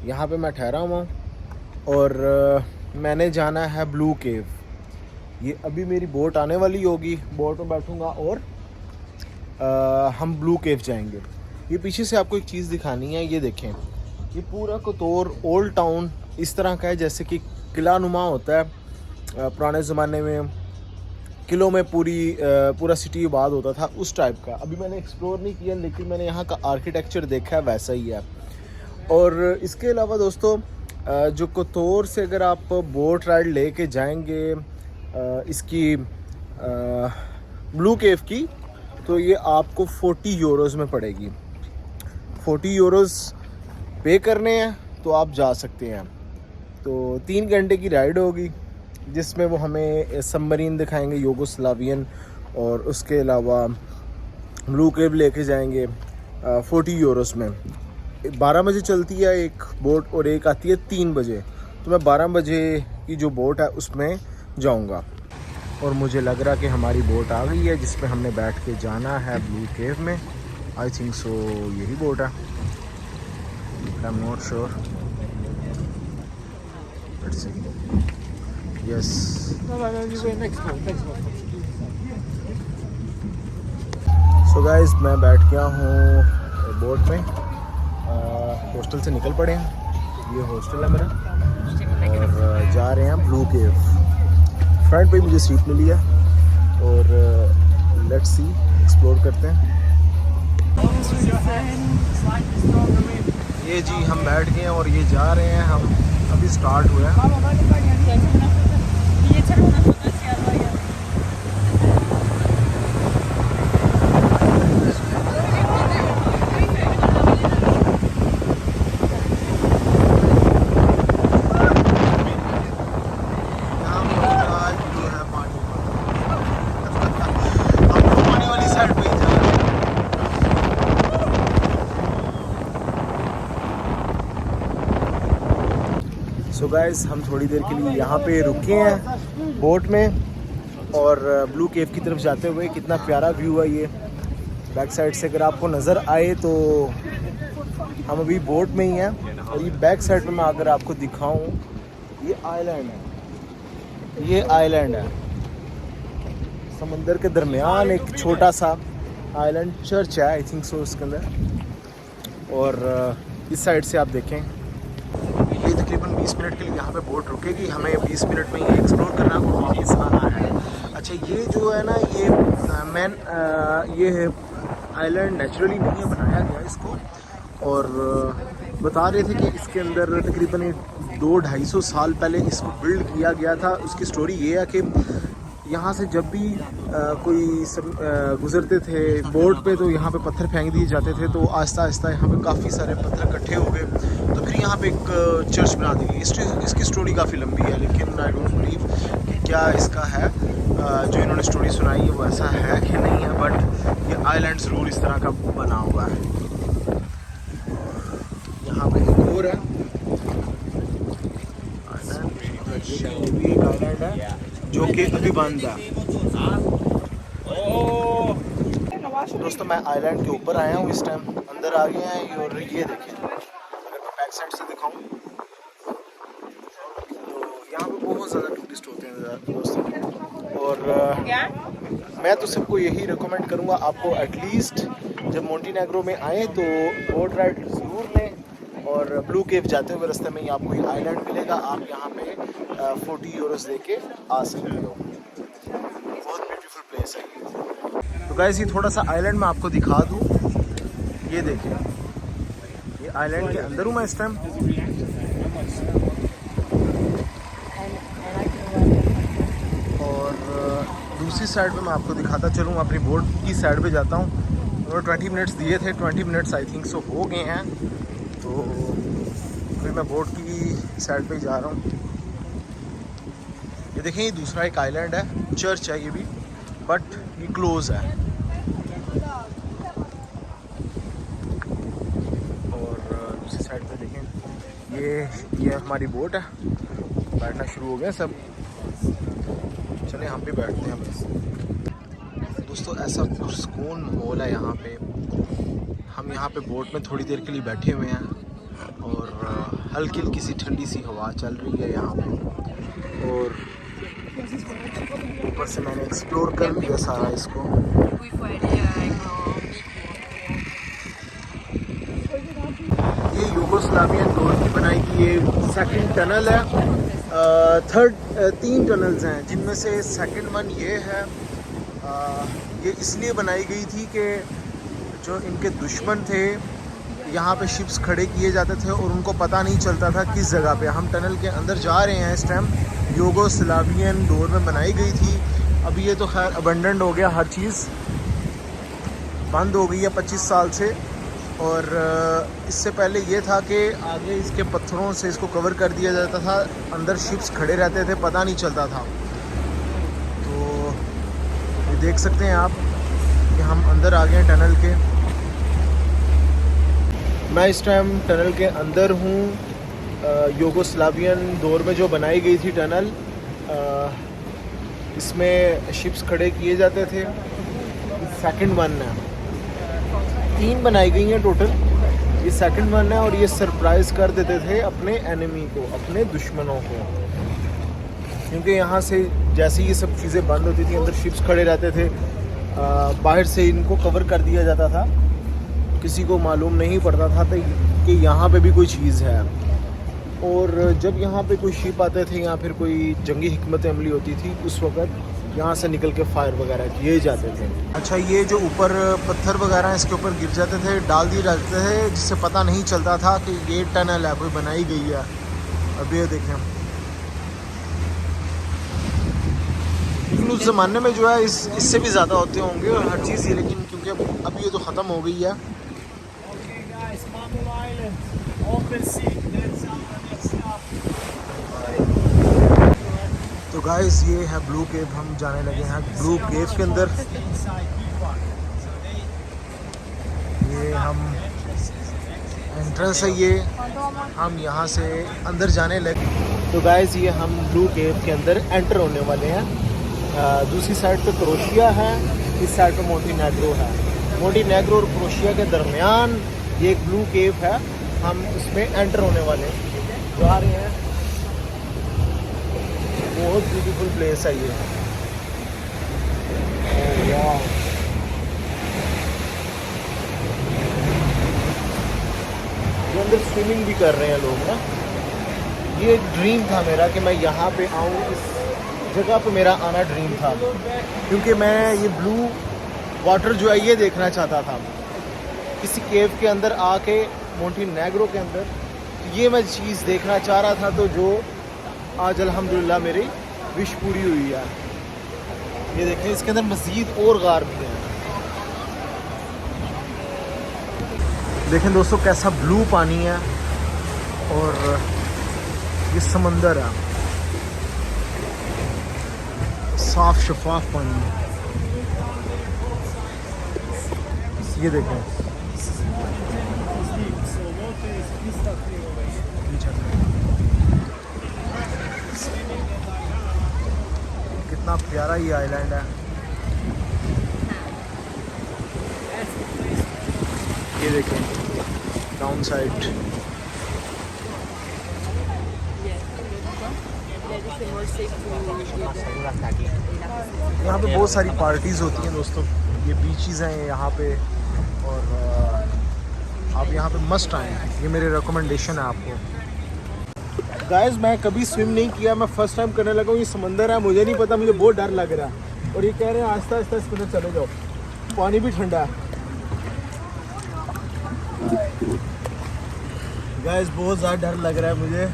यहाँ पे मैं ठहरा हुआ हूँ और मैंने जाना है ब्लू केव। ये अभी मेरी बोट आने वाली होगी, बोट में बैठूँगा और हम ब्लू केव जाएंगे। ये पीछे से आपको एक चीज़ दिखानी है, ये देखें, ये पूरा कोतोर ओल्ड टाउन इस तरह का है जैसे कि किला नुमा होता है। पुराने ज़माने में किलों में पूरा सिटी आबाद होता था, उस टाइप का। अभी मैंने एक्सप्लोर नहीं किया, लेकिन मैंने यहाँ का आर्किटेक्चर देखा है, वैसा ही है। और इसके अलावा दोस्तों, जो कोतोर से अगर आप बोट राइड लेके जाएंगे इसकी ब्लू केव की, तो ये आपको 40 यूरोज़ में पड़ेगी। 40 यूरोज़ पे करने हैं तो आप जा सकते हैं। तो 3 घंटे की राइड होगी जिसमें वो हमें सबमरीन दिखाएंगे यूगोस्लावियन, और उसके अलावा ब्लू केव लेके जाएंगे 40 यूरोज़ में। 12 बजे चलती है एक बोट और एक आती है 3 बजे। तो मैं 12 बजे की जो बोट है उसमें जाऊंगा। और मुझे लग रहा कि हमारी बोट आ गई है जिसमें हमने बैठ के जाना है ब्लू केव में। आई थिंक सो यही बोट है, I am not sure. Let's see, yes. So guys, मैं बैठ गया हूँ बोट में। हॉस्टल से निकल पड़े हैं, ये हॉस्टल है मेरा, और जा रहे हैं ब्लू केव। फ्रंट पे मुझे सीट मिली है और लेट्स सी, एक्सप्लोर करते हैं। ये जी हम बैठ गए हैं और ये जा रहे हैं, हम अभी स्टार्ट हुआ है। सो गाइस हम थोड़ी देर के लिए यहाँ पे रुके हैं बोट में और ब्लू केव की तरफ जाते हुए। कितना प्यारा व्यू है ये बैक साइड से, अगर आपको नज़र आए तो हम अभी बोट में ही हैं और ये बैक साइड में मैं अगर आपको दिखाऊं, ये आइलैंड है, ये आइलैंड है समंदर के दरमियान एक छोटा सा आइलैंड। चर्च है आई थिंक सो उसके अंदर। और इस साइड से आप देखें, ये तकरीबन 20 मिनट के लिए यहाँ पे बोट रुकेगी, हमें 20 मिनट में ये एक्सप्लोर करना है और वापस आना है। अच्छा ये जो है ना ये है आइलैंड नेचुरली नहीं है, बनाया गया इसको। और बता रहे थे कि इसके अंदर तकरीबन 200-250 साल पहले इसको बिल्ड किया गया था। उसकी स्टोरी ये है कि यहाँ से जब भी कोई गुज़रते थे बोट पे तो यहाँ पे पत्थर फेंक दिए जाते थे, तो आहिस्ता आहिस्ता यहाँ पे काफ़ी सारे पत्थर इकट्ठे हो गए, तो फिर यहाँ पे एक चर्च बना दी गई। इसकी स्टोरी काफ़ी लंबी है, लेकिन आई डोंट बिलीव कि क्या इसका है जो इन्होंने स्टोरी सुनाई है वो ऐसा है कि नहीं है, बट ये आइलैंड ज़रूर इस तरह का बना हुआ है। यहाँ पे एक और है आइलैंड, एक आइलैंड है जो कि अभी बंद है। दोस्तों मैं आइलैंड के ऊपर आया हूँ इस टाइम, अंदर आ गए हैं और ये देखिए, अगर मैं बैक साइड से दिखाऊँ तो यहाँ पे बहुत ज़्यादा टूरिस्ट होते हैं दोस्तों। और मैं तो सबको यही रिकमेंड करूँगा, आपको एटलीस्ट जब मोंटेनेग्रो में आए तो बोट राइड ज़रूर लें। और ब्लू केव जाते हुए रास्ते में ही आपको ये आइलैंड मिलेगा, आप यहाँ पे 40 यूरोस दे के आ सकते हो। बहुत ब्यूटीफुल प्लेस है ये। तो गाइस ये थोड़ा सा आइलैंड मैं आपको दिखा दूँ, ये देखिए, ये आइलैंड के अंदर हूँ मैं इस टाइम। और दूसरी साइड में मैं आपको दिखाता चलूँ, अपनी बोट की साइड पे जाता हूँ। और 20 मिनट्स दिए थे, 20 मिनट्स आई थिंक सो हो गए हैं, तो अभी मैं बोट की साइड पे जा रहा हूँ। ये देखें, ये दूसरा एक आइलैंड है, चर्च है ये भी, बट ये क्लोज है। और दूसरी साइड पे देखें, ये हमारी बोट है, बैठना शुरू हो गए सब, चले हम भी बैठते हैं बस। दोस्तों ऐसा सुकून माहौल है यहाँ पे, हम यहाँ पे बोट में थोड़ी देर के लिए बैठे हुए हैं और हल्की हल्की सी ठंडी सी हवा चल रही है यहाँ पे। और ऊपर से मैंने एक्सप्लोर कर लिया सारा इसको। ये यूगोस्लावियन डोर की बनाई गई ये सेकंड टनल है। 3 टनल्स हैं, जिनमें से सेकंड वन ये है। ये इसलिए बनाई गई थी कि जो इनके दुश्मन थे यहाँ पे शिप्स खड़े किए जाते थे और उनको पता नहीं चलता था किस जगह पे। हम टनल के अंदर जा रहे हैं इस टाइम, यूगोस्लावियन डोर में बनाई गई थी। अभी ये तो खैर अबंडेंट हो गया, हर चीज़ बंद हो गई है 25 साल से। और इससे पहले ये था कि आगे इसके पत्थरों से इसको कवर कर दिया जाता था, अंदर शिप्स खड़े रहते थे, पता नहीं चलता था। तो ये देख सकते हैं आप कि हम अंदर आ गए हैं टनल के। मैं इस टाइम टनल के अंदर हूँ। यूगोस्लावियन दौर में जो बनाई गई थी टनल, इसमें शिप्स खड़े किए जाते थे। सेकंड वन है, 3 बनाई गई हैं टोटल, ये सेकंड वन है। और ये सरप्राइज़ कर देते थे अपने एनिमी को, अपने दुश्मनों को, क्योंकि यहाँ से जैसे ये सब चीज़ें बंद होती थी, अंदर शिप्स खड़े रहते थे, बाहर से इनको कवर कर दिया जाता था, किसी को मालूम नहीं पड़ता था कि यहाँ पे भी कोई चीज़ है। और जब यहाँ पे कोई शिप आते थे या फिर कोई जंगी हिकमत अमली होती थी, उस वक़्त यहाँ से निकल के फायर वगैरह किए जाते थे। अच्छा ये जो ऊपर पत्थर वगैरह इसके ऊपर गिर जाते थे, डाल दिए जाते थे, जिससे पता नहीं चलता था कि ये टनल है, कोई बनाई गई है। अभी ये देखें, लेकिन उस ज़माने में जो है इससे भी ज़्यादा होते होंगे और हर चीज़ ही, लेकिन क्योंकि अभी ये तो ख़त्म हो गई है। तो गाइस ये है ब्लू केव, हम जाने लगे हैं ब्लू केव के अंदर। ये हम एंट्रेंस है, ये हम यहाँ से अंदर जाने लगे। तो गाइस ये हम ब्लू केव के अंदर एंटर होने वाले हैं। दूसरी साइड पे क्रोशिया है, इस साइड पे मोंटेनेग्रो है। मोंटेनेग्रो और क्रोशिया के दरमियान ये एक ब्लू केव है, हम उसमें एंटर होने वाले हैं। जा रहे हैं, बहुत ब्यूटीफुल प्लेस है ये। वाह, ये अंदर स्विमिंग भी कर रहे हैं लोग ना। ये एक ड्रीम था मेरा कि मैं यहाँ पे आऊँ, इस जगह पे मेरा आना ड्रीम था, क्योंकि मैं ये ब्लू वाटर जो है ये देखना चाहता था किसी केव के अंदर आके, मोंटेनेग्रो के अंदर। ये मैं चीज़ देखना चाह रहा था, तो जो आज अल्हम्दुलिल्लाह मेरी विश पूरी हुई है। ये देखें, इसके अंदर मज़ीद और गार भी हैं। देखें दोस्तों कैसा ब्लू पानी है और ये समंदर है, साफ शफाफ पानी है। ये देखें, कितना प्यारा ये आइलैंड है। ये देखें डाउन साइड, यहाँ पे बहुत सारी पार्टीज़ होती हैं दोस्तों। ये बीचेस हैं यहाँ पे, और आप यहाँ पे मस्ट आएँ, ये मेरे रिकमेंडेशन है आपको। गाइस मैं कभी स्विम नहीं किया, मैं फर्स्ट टाइम करने लगा हूँ। ये समंदर है, मुझे नहीं पता, मुझे बहुत डर लग रहा है। और ये कह रहे हैं आस्ता आस्ता इसके अंदर चले जाओ, पानी भी ठंडा है। गाइस बहुत ज़्यादा डर लग रहा है मुझे।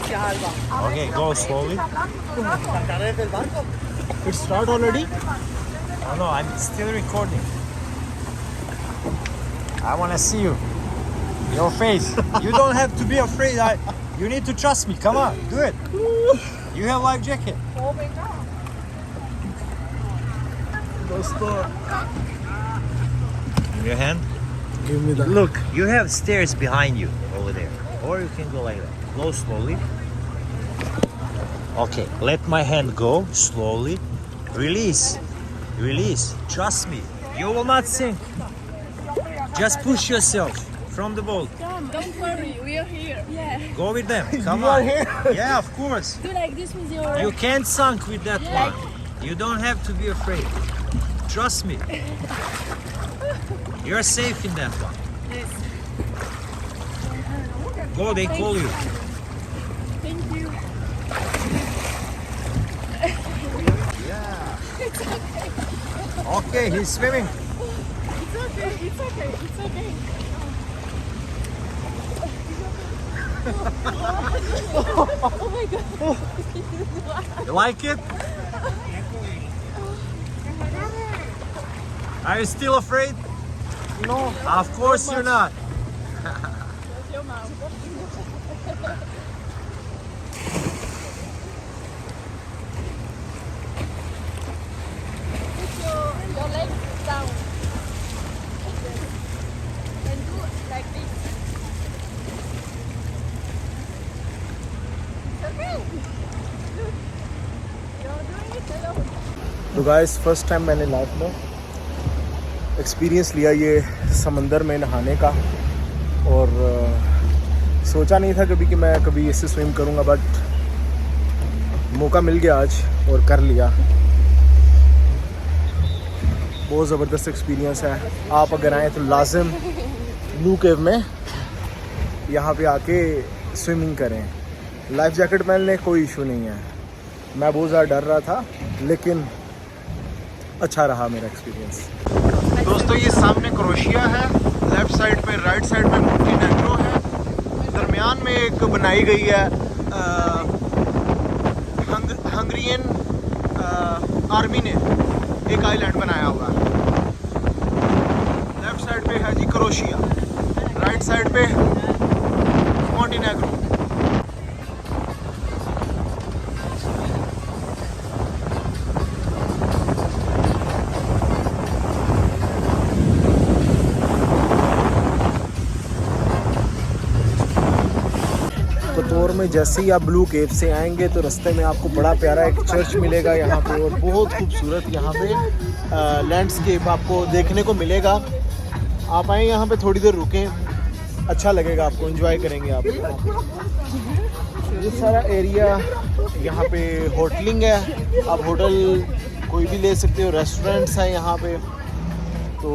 Okay, go slowly. It start already? Oh no, I'm still recording. I want to see you. Your face. You don't have to be afraid. You need to trust me. Come on, do it. You have life jacket. दोस्तों Your hand. give me that. Look, you have stairs behind you over there. Or you can go like that. Go slowly. Okay, let my hand go slowly. Release. Release. Trust me. You will not sink. Just push yourself from the boat. Don't worry, we are here. Yeah. Go with them. Come You on. are here? Yeah, of course. Do like this with your. You can't sink with that one. You don't have to be afraid. Trust me. You're safe in that one. Go, they call you. Thank you. Okay, he's swimming. It's okay. It's okay. It's okay. Oh my god. You like it? Are you still afraid? No. Of course you're not. That's your mom. Put your legs down. And do like this. It's okay. Look. You're doing it alone. तो guys first time मैंने life में experience लिया ये समंदर में नहाने का, और सोचा नहीं था कभी कि मैं कभी इससे स्विम करूँगा, बट मौका मिल गया आज और कर लिया। बहुत ज़बरदस्त एक्सपीरियंस है। आप अगर आएँ तो लाजिम ब्लू केव में यहाँ पे आके स्विमिंग करें। लाइफ जैकेट पहनने कोई इशू नहीं है। मैं बहुत ज़्यादा डर रहा था, लेकिन अच्छा रहा मेरा एक्सपीरियंस। दोस्तों ये सामने क्रोशिया है, लेफ़्ट साइड पे, राइट साइड पे मोंटेनेग्रो है, दरमियान में एक बनाई गई है हंगरियन आर्मी ने एक आइलैंड बनाया हुआ है। लेफ़्ट साइड पे है जी क्रोशिया, राइट साइड पे मोंटेनेग्रो। कोतोर में जैसे ही आप ब्लू केव से आएंगे तो रास्ते में आपको बड़ा प्यारा एक चर्च मिलेगा यहाँ पे, और बहुत खूबसूरत यहाँ पे लैंडस्केप आपको देखने को मिलेगा। आप आए यहाँ पे थोड़ी देर रुकें, अच्छा लगेगा आपको, एंजॉय करेंगे आप। ये सारा एरिया यहाँ पे होटलिंग है, आप होटल कोई भी ले सकते हो, रेस्टोरेंट्स हैं यहाँ पे। तो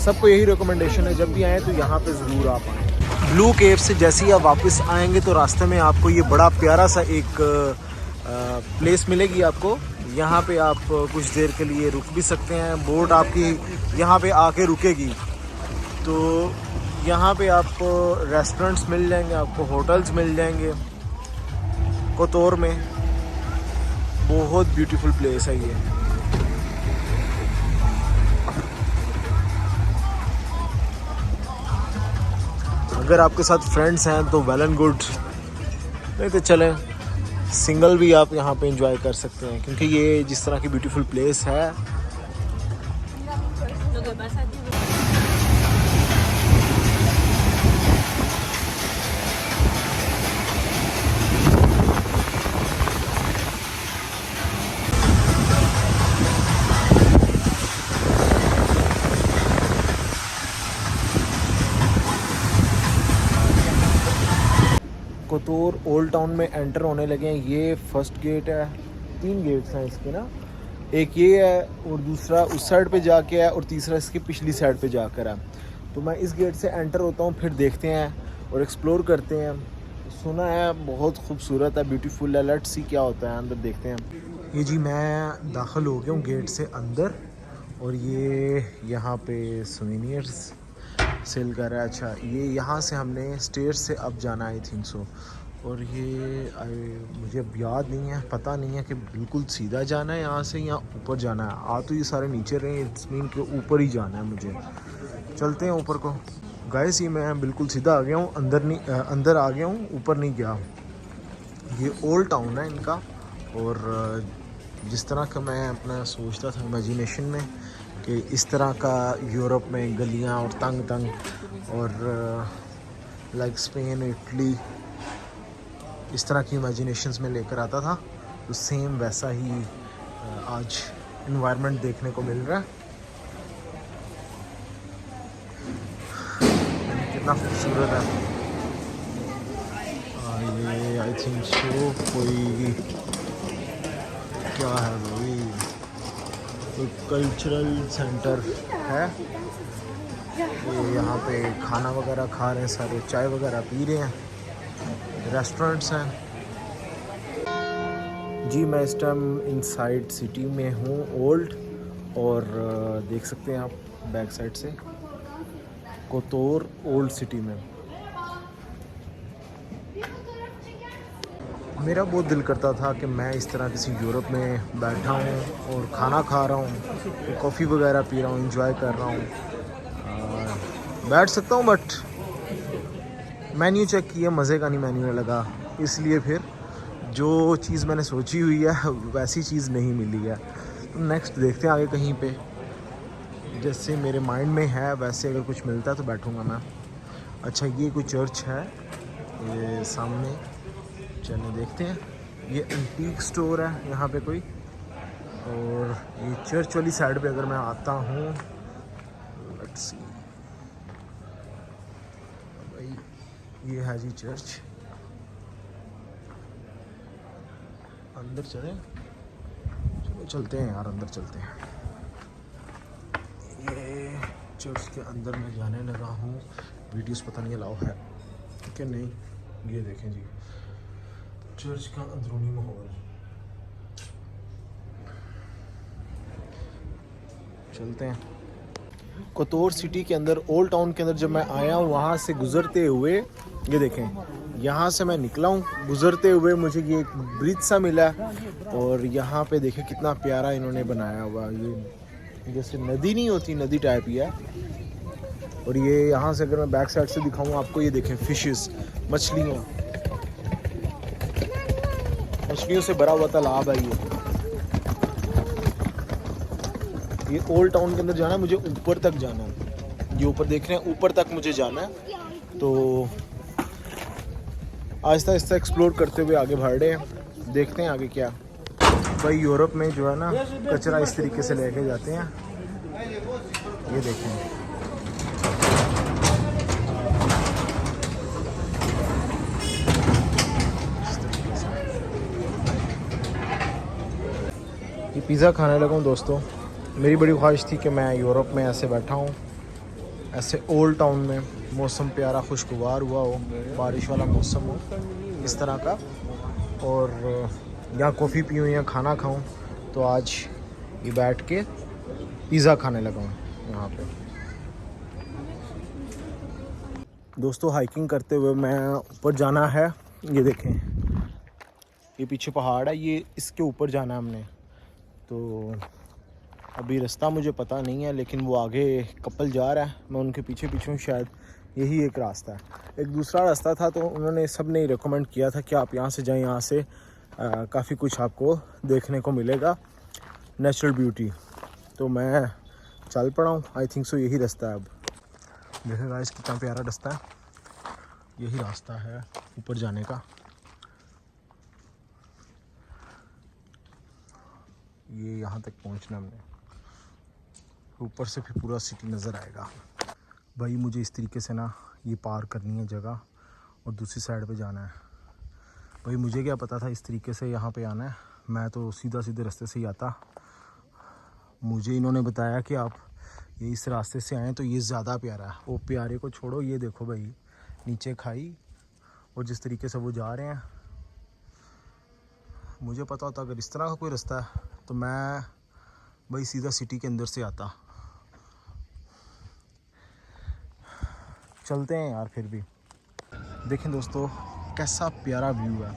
सबको यही रिकमेंडेशन है, जब भी आएँ तो यहाँ पे ज़रूर आप आएँ। ब्लू केव से जैसे ही आप वापस आएंगे तो रास्ते में आपको ये बड़ा प्यारा सा एक प्लेस मिलेगी आपको। यहाँ पे आप कुछ देर के लिए रुक भी सकते हैं, बोट आपकी यहाँ पे आके रुकेगी। तो यहाँ पे आपको रेस्टोरेंट्स मिल जाएंगे, आपको होटल्स मिल जाएंगे कोतोर में। बहुत ब्यूटीफुल प्लेस है ये। अगर आपके साथ फ्रेंड्स हैं तो वेल एंड गुड, नहीं तो चलें सिंगल भी आप यहाँ पे एंजॉय कर सकते हैं, क्योंकि ये जिस तरह की ब्यूटीफुल प्लेस है। कोतोर ओल्ड टाउन में एंटर होने लगे हैं। ये फर्स्ट गेट है, 3 गेट्स हैं इसके ना, एक ये है और दूसरा उस साइड पे जाके है और तीसरा इसकी पिछली साइड पे जाकर है। तो मैं इस गेट से एंटर होता हूँ, फिर देखते हैं और एक्सप्लोर करते हैं। सुना है बहुत खूबसूरत है, ब्यूटीफुल है, लेट्स सी क्या होता है, अंदर देखते हैं। ये जी मैं दाखिल हो गया हूँ गेट से अंदर, और ये यहाँ पे सोवेनियर्स सेल कर रहा है। अच्छा, ये यहाँ से हमने स्टेयर से अब जाना आई थिंक सो, और ये मुझे अब याद नहीं है, पता नहीं है कि बिल्कुल सीधा जाना है यहाँ से या ऊपर जाना है। आ तो ये सारे नीचे रहे, इट्स मीन के ऊपर ही जाना है मुझे। चलते हैं ऊपर को। गाइस ये मैं बिल्कुल सीधा आ गया हूँ, अंदर आ गया हूँ, ऊपर नहीं गया। ये ओल्ड टाउन है इनका, और जिस तरह का मैं अपना सोचता था इमेजिनेशन में कि इस तरह का यूरोप में गलियां और तंग और लाइक स्पेन, इटली, इस तरह की इमेजिनेशंस में लेकर आता था, तो सेम वैसा ही आज इन्वायरमेंट देखने को मिल रहा है। कितना खूबसूरत है। ये आई थिंक सो कोई क्या है भाई, कोई कल्चरल सेंटर है। ये यहाँ पे खाना वगैरह खा रहे हैं सारे, चाय वगैरह पी रहे हैं, रेस्टोरेंट्स हैं। जी मैं इस टाइम इनसाइड सिटी में हूँ ओल्ड, और देख सकते हैं आप बैक साइड से कोतोर ओल्ड सिटी में। मेरा बहुत दिल करता था कि मैं इस तरह किसी यूरोप में बैठा हूँ और खाना खा रहा हूँ, कॉफ़ी वगैरह पी रहा हूँ, एंजॉय कर रहा हूँ। बैठ सकता हूँ बट मेन्यू चेक किया, मज़े का नहीं मेन्यू लगा, इसलिए फिर जो चीज़ मैंने सोची हुई है वैसी चीज़ नहीं मिली है। तो नेक्स्ट देखते हैं आगे कहीं पे, जैसे मेरे माइंड में है वैसे अगर कुछ मिलता है तो बैठूँगा मैं। अच्छा ये कोई चर्च है ये सामने, चलिए देखते हैं। ये एंटीक स्टोर है यहाँ पे कोई, और ये चर्च वाली साइड पे अगर मैं आता हूँ, लेट्स सी भाई, ये है जी चर्च। अंदर चलें, चलो चलते हैं यार, अंदर चलते हैं। ये चर्च के अंदर मैं जाने लगा हूँ। वीडियोस पता नहीं अलाउ है कि नहीं, ये देखें जी चर्च का अंदरूनी माहौल। चलते हैं। कोतोर सिटी के अंदर ओल्ड टाउन के अंदर जब मैं आया हूँ, वहाँ से गुज़रते हुए ये देखें, यहाँ से मैं निकला हूँ, गुज़रते हुए मुझे ये एक ब्रिज सा मिला, और यहाँ पे देखें कितना प्यारा इन्होंने बनाया हुआ। ये जैसे नदी नहीं होती, नदी टाइप ही है। और ये यहाँ से अगर मैं बैक साइड से दिखाऊँ आपको, ये देखें फिशेस, मछलियों से भरा हुआ तालाब है ये ओल्ड टाउन के अंदर जाना है मुझे, ऊपर तक जाना है। ये ऊपर देख रहे हैं, ऊपर तक मुझे जाना है। तो आहिस्ता आहिस्ता एक्सप्लोर करते हुए आगे बढ़ रहे हैं, देखते हैं आगे क्या। भाई यूरोप में जो है ना कचरा इस तरीके से लेके जाते हैं, ये देखें। ये पिज़्ज़ा खाने लगा हूँ दोस्तों। मेरी बड़ी ख्वाहिश थी कि मैं यूरोप में ऐसे बैठा हूँ, ऐसे ओल्ड टाउन में, मौसम प्यारा खुशगवार हुआ हो, बारिश वाला मौसम हो इस तरह का, और यहाँ कॉफ़ी पीऊँ या खाना खाऊँ। तो आज ये बैठ के पिज़्ज़ा खाने लगा हूँ यहाँ पे। दोस्तों हाइकिंग करते हुए मैं ऊपर जाना है, ये देखें ये पीछे पहाड़ है, ये इसके ऊपर जाना है हमने। तो अभी रास्ता मुझे पता नहीं है, लेकिन वो आगे कपल जा रहा है, मैं उनके पीछे पीछे हूँ, शायद यही एक रास्ता है। एक दूसरा रास्ता था तो उन्होंने सब ने रिकमेंड किया था कि आप यहाँ से जाएं, यहाँ से काफ़ी कुछ आपको देखने को मिलेगा, नेचुरल ब्यूटी। तो मैं चल पड़ा हूँ, आई थिंक सो यही रास्ता है। अब देखेगा इस कितना प्यारा रास्ता है, यही रास्ता है ऊपर जाने का। ये यहाँ तक पहुँचना हमने, ऊपर से फिर पूरा सिटी नज़र आएगा। भाई मुझे इस तरीके से ना ये पार करनी है जगह और दूसरी साइड पे जाना है। भाई मुझे क्या पता था इस तरीके से यहाँ पे आना है, मैं तो सीधा सीधे रास्ते से ही आता। मुझे इन्होंने बताया कि आप ये इस रास्ते से आएँ तो ये ज़्यादा प्यारा है। वो प्यारे को छोड़ो, ये देखो भाई नीचे खाई, और जिस तरीके से वो जा रहे हैं, मुझे पता होता अगर इस तरह का कोई रास्ता है तो मैं भाई सीधा सिटी के अंदर से आता। चलते हैं यार। फिर भी देखें दोस्तों कैसा प्यारा व्यू है,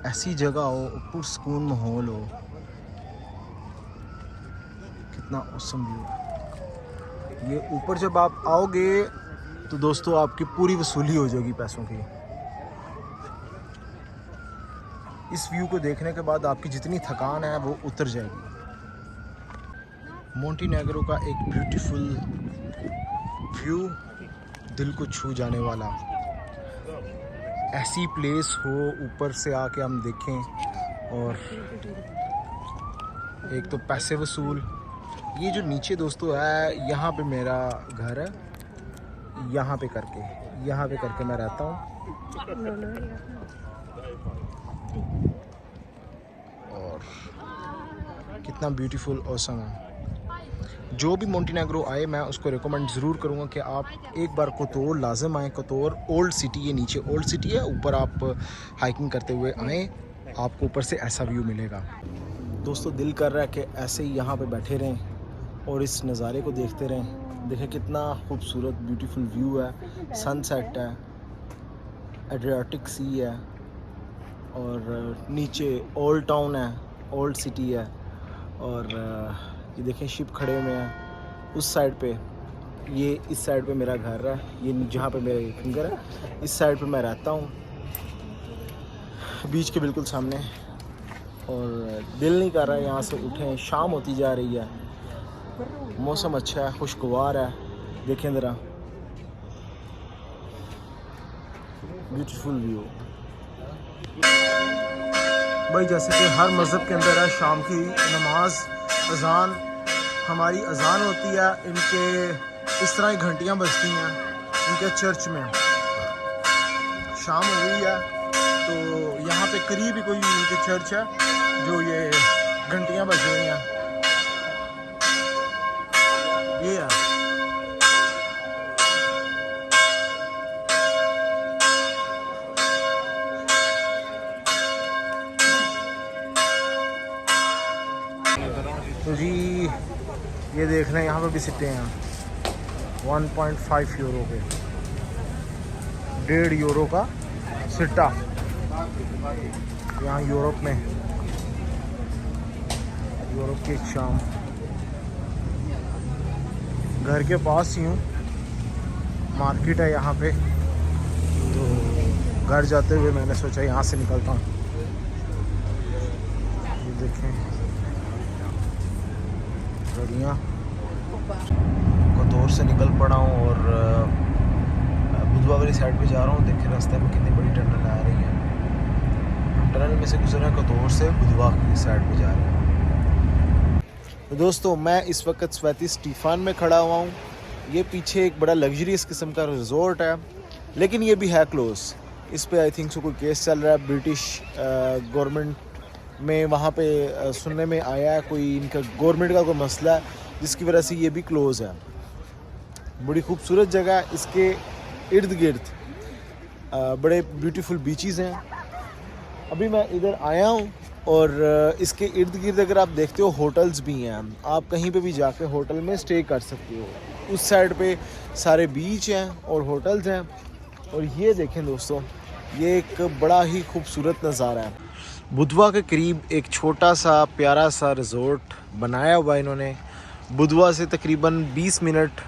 ऐसी जगह हो, पुरसकून माहौल हो, कितना ऑसम व्यू है। ये ऊपर जब आप आओगे तो दोस्तों आपकी पूरी वसूली हो जाएगी पैसों की। इस व्यू को देखने के बाद आपकी जितनी थकान है वो उतर जाएगी। मोंटेनेग्रो का एक ब्यूटीफुल व्यू, दिल को छू जाने वाला। ऐसी प्लेस हो ऊपर से आके हम देखें, और एक तो पैसे वसूल। ये जो नीचे दोस्तों है, यहाँ पे मेरा घर है, यहाँ पे करके मैं रहता हूँ। और कितना ब्यूटीफुल ऑसम है। जो भी मोंटेनेग्रो आए मैं उसको रिकमेंड ज़रूर करूँगा कि आप एक बार कोतोर लाजम आएँ। कोतोर ओल्ड सिटी, ये नीचे ओल्ड सिटी है, ऊपर आप हाइकिंग करते हुए आएँ, आपको ऊपर से ऐसा व्यू मिलेगा। दोस्तों दिल कर रहा है कि ऐसे ही यहाँ पे बैठे रहें और इस नज़ारे को देखते रहें। देखें कितना खूबसूरत ब्यूटीफुल व्यू है, सनसेट है, एड्रियाटिक सी है, और नीचे ओल्ड टाउन है, ओल्ड सिटी है। और ये देखें शिप खड़े हुए हैं उस साइड पे, ये इस साइड पे मेरा घर है, ये जहाँ पे मेरे फिंगर है इस साइड पे मैं रहता हूँ, बीच के बिल्कुल सामने। और दिल नहीं कर रहा है यहाँ से उठें, शाम होती जा रही है, मौसम अच्छा है, खुशगवार है। देखें ज़रा ब्यूटीफुल व्यू। भाई जैसे कि हर मज़हब के अंदर है, शाम की नमाज अज़ान, हमारी अज़ान होती है, इनके इस तरह की घंटियाँ बजती हैं इनके चर्च में। शाम हो गई है तो यहाँ पे करीब ही कोई इनके चर्च है जो ये घंटियाँ बज रही हैं। ये है तो जी, ये देख रहे हैं यहाँ पे भी सिट्टे हैं 1.5 यूरो के, 1.5 यूरो का सिट्टा यहाँ यूरोप में। यूरोप की एक शाम, घर के पास ही हूँ, मार्केट है यहाँ पे, तो घर जाते हुए मैंने सोचा यहाँ से निकलता हूँ। ये देखें गाड़ियाँ, कोतोर से निकल पड़ा हूँ और बुधवा वाली साइड पे जा रहा हूँ। देखिए रास्ते में कितनी बड़ी टनल आ रही है। हम टनल में से गुजर रहे हैं, कतौर से बुधवा की साइड पे जा रहे हैं। तो दोस्तों मैं इस वक्त स्वेती स्टीफान में खड़ा हुआ हूँ। ये पीछे एक बड़ा लग्जरियस किस्म का रिजॉर्ट है, लेकिन ये भी है क्लोज। इस पे आई थिंक सो कोई केस चल रहा है ब्रिटिश गवर्नमेंट में। वहाँ पे सुनने में आया है कोई इनका गवर्नमेंट का कोई मसला है, जिसकी वजह से ये भी क्लोज़ है। बड़ी खूबसूरत जगह है। इसके इर्द गिर्द बड़े ब्यूटीफुल बीचेस हैं। अभी मैं इधर आया हूँ और इसके इर्द गिर्द अगर आप देखते हो होटल्स भी हैं। आप कहीं पे भी जाके होटल में स्टे कर सकते हो। उस साइड पे सारे बीच हैं और होटल्स हैं। और ये देखें दोस्तों, ये एक बड़ा ही खूबसूरत नज़ारा है। बुधवा के करीब एक छोटा सा प्यारा सा रिजॉर्ट बनाया हुआ इन्होंने। बुधवा से तकरीबन 20 मिनट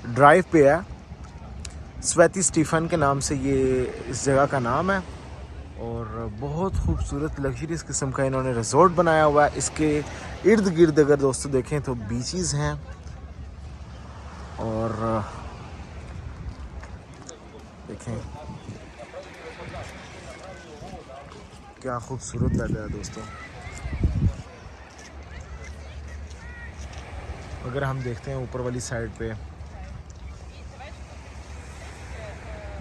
ड्राइव पे है। स्वेती स्टीफन के नाम से ये इस जगह का नाम है। और बहुत खूबसूरत लग्जरियस किस्म का इन्होंने रिजॉर्ट बनाया हुआ है। इसके इर्द गिर्द अगर दोस्तों देखें तो बीचेस हैं और देखें क्या खूबसूरत लग रहा है दोस्तों। अगर हम देखते हैं ऊपर वाली साइड पे,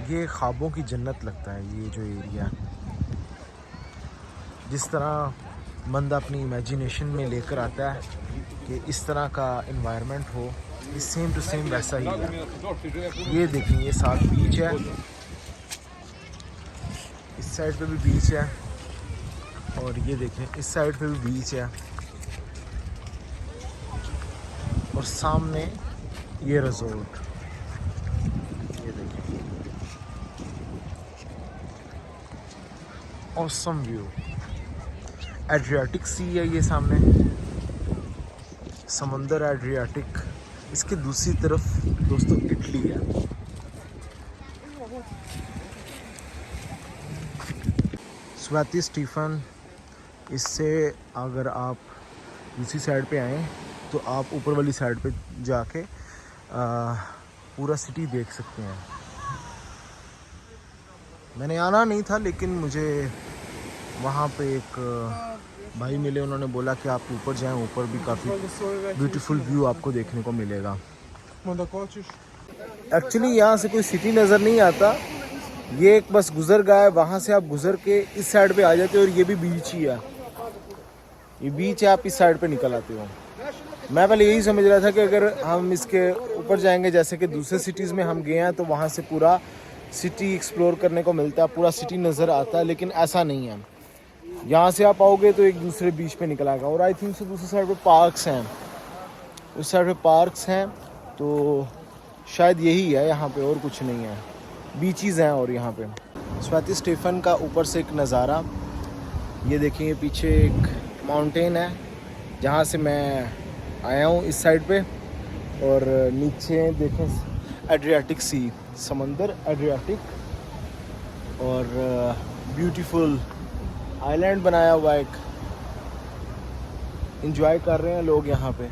ये ख्वाबों की जन्नत लगता है। ये जो एरिया, जिस तरह बंदा अपनी इमेजिनेशन में लेकर आता है कि इस तरह का इन्वायरमेंट हो, ये सेम टू सेम वैसा ही है। ये देखें, ये साथ बीच है, इस साइड पे भी बीच है और ये देखें इस साइड पे भी बीच है और सामने ये रिजॉर्ट। ये देखें, ऑसम व्यू। एड्रियाटिक सी है ये सामने, समंदर एड्रियाटिक। इसके दूसरी तरफ दोस्तों इटली है। स्वेती स्टीफन, इससे अगर आप दूसरी साइड पे आएँ तो आप ऊपर वाली साइड पे जाके पूरा सिटी देख सकते हैं। मैंने आना नहीं था, लेकिन मुझे वहाँ पे एक भाई मिले, उन्होंने बोला कि आप ऊपर जाएं, ऊपर भी काफ़ी ब्यूटीफुल व्यू आपको देखने को मिलेगा। एक्चुअली यहाँ से कोई सिटी नज़र नहीं आता, ये एक बस गुजर गया है। वहाँ से आप गुजर के इस साइड पे आ जाते हो और ये भी बीच ही है। ये बीच है, आप इस साइड पे निकल आते हो। मैं पहले यही समझ रहा था कि अगर हम इसके ऊपर जाएंगे, जैसे कि दूसरे सिटीज़ में हम गए हैं, तो वहाँ से पूरा सिटी एक्सप्लोर करने को मिलता है, पूरा सिटी नज़र आता है, लेकिन ऐसा नहीं है। यहाँ से आप आओगे तो एक दूसरे बीच पे निकल आएगा। और आई थिंक से दूसरी साइड पे पार्क्स हैं, उस साइड पे पार्क्स हैं, तो शायद यही है यहाँ पे, और कुछ नहीं है। बीचेस हैं और यहाँ पे स्वेती स्टीफन का ऊपर से एक नज़ारा। ये देखिए, ये पीछे एक माउंटेन है जहाँ से मैं आया हूँ इस साइड पे। और नीचे देखें एड्रियाटिक सी, समंदर एड्रियाटिक और ब्यूटीफुल आइलैंड बनाया हुआ एक। एंजॉय कर रहे हैं लोग यहाँ पे।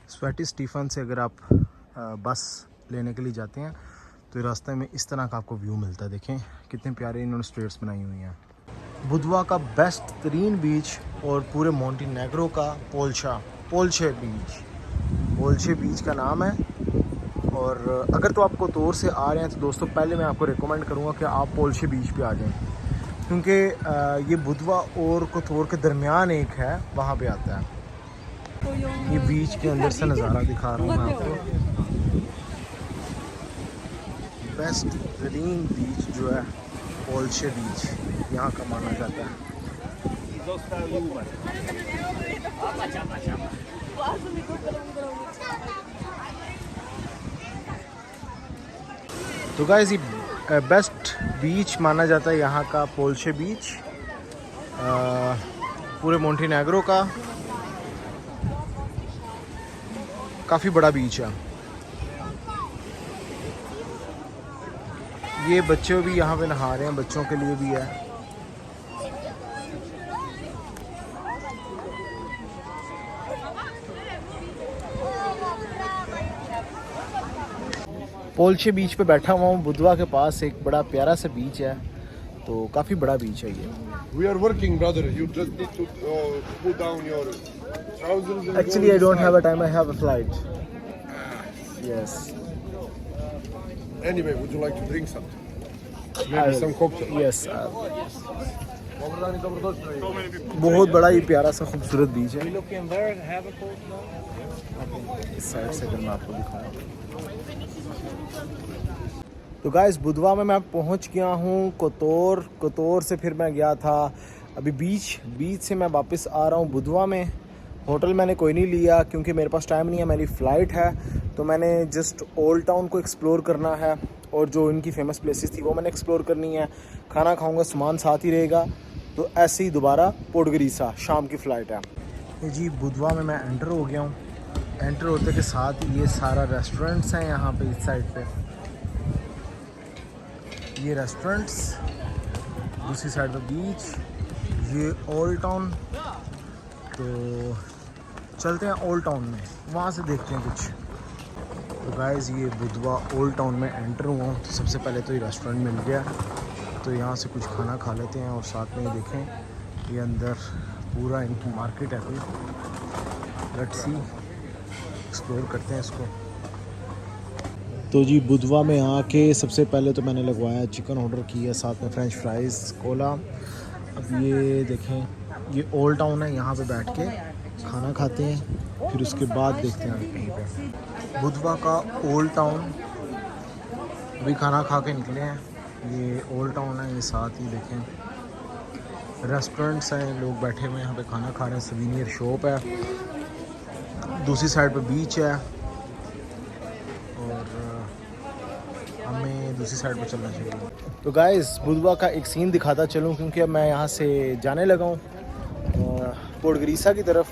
स्वेटी स्टीफन से अगर आप बस लेने के लिए जाते हैं तो रास्ते में इस तरह का आपको व्यू मिलता है। देखें कितने प्यारे इन्होंने स्ट्रीट्स बनाई हुई हैं। बुधवा का बेस्ट तरीन बीच और पूरे मोंटेनेग्रो का पोल्चे बीच का नाम है। और अगर तो आप कोतोर से आ रहे हैं तो दोस्तों पहले मैं आपको रिकमेंड करूँगा कि आप पोल्चे बीच पे आ जाएं, क्योंकि ये बुधवा और कोतोर के दरमियान एक है, वहाँ पे आता है। ये बीच के अंदर से नज़ारा दिखा रहा हूँ मैं आपको। बेस्ट तरीन बीच जो है पोल्चे बीच यहाँ का माना जाता है। तो गाइस, ये बेस्ट बीच माना जाता है यहाँ का पोल्चे बीच, पूरे मोंटेनेग्रो का काफ़ी बड़ा बीच है। ये बच्चे भी यहाँ पे नहा रहे हैं, बच्चों के लिए भी है। पोल्चे बीच पे बैठा हुआ हूँ बुधवा के पास। एक बड़ा प्यारा सा बीच है, तो काफ़ी बड़ा बीच है ये। We are working, brother. You just need to put down your trousers. And Actually, I don't have a time. I have a flight. Yes. Anyway, would you like to drink something? Maybe I'll- some cocktail. Yes. बहुत बड़ा ही प्यारा सा खूबसूरत बीच है। इस side से अगर मैं आपको दिखाऊं तो गाइस बुधवा में मैं पहुंच गया हूं कोतोर से फिर मैं गया था अभी बीच से मैं वापस आ रहा हूं बुधवा में। होटल मैंने कोई नहीं लिया क्योंकि मेरे पास टाइम नहीं है, मेरी फ़्लाइट है। तो मैंने जस्ट ओल्ड टाउन को एक्सप्लोर करना है और जो इनकी फेमस प्लेसेस थी वो मैंने एक्सप्लोर करनी है। खाना खाऊंगा, सामान साथ ही रहेगा। तो ऐसे ही दोबारा पोर्टग्रीसा शाम की फ़्लाइट है। ये जी बुधवा में मैं एंटर हो गया हूँ। एंटर होते के साथ ही ये सारा रेस्टोरेंट्स हैं यहाँ पे इस साइड पे। ये रेस्टोरेंट्स, दूसरी साइड पे बीच, ये ओल्ड टाउन। तो चलते हैं ओल्ड टाउन में, वहाँ से देखते हैं कुछ। तो गाइस ये बुधवा ओल्ड टाउन में एंटर हुआ हूँ। तो सबसे पहले तो ये रेस्टोरेंट मिल गया, तो यहाँ से कुछ खाना खा लेते हैं और साथ में ये देखें ये अंदर पूरा इनकी मार्केट है कोई। लेट्स सी, एक्सप्लोर करते हैं इसको। तो जी बुधवा में आके सबसे पहले तो मैंने लगवाया चिकन ऑर्डर किया, साथ में फ्रेंच फ्राइज़, कोला। अब ये देखें ये ओल्ड टाउन है, यहाँ पे बैठ के खाना खाते हैं, फिर उसके बाद देखते हैं कहीं पे बुधवा का ओल्ड टाउन। अभी खाना खा के निकले हैं। ये ओल्ड टाउन है, ये साथ ही देखें रेस्टोरेंट्स हैं, लोग बैठे हुए हैं यहाँ पे खाना खा रहे हैं। सवीनियर शॉप है, दूसरी साइड पे बीच है और हमें दूसरी साइड पे चलना चाहिए। तो गाइस बुधवा का एक सीन दिखाता चलूँ क्योंकि अब मैं यहाँ से जाने लगा हूँ पोर्टग्रीसा की तरफ।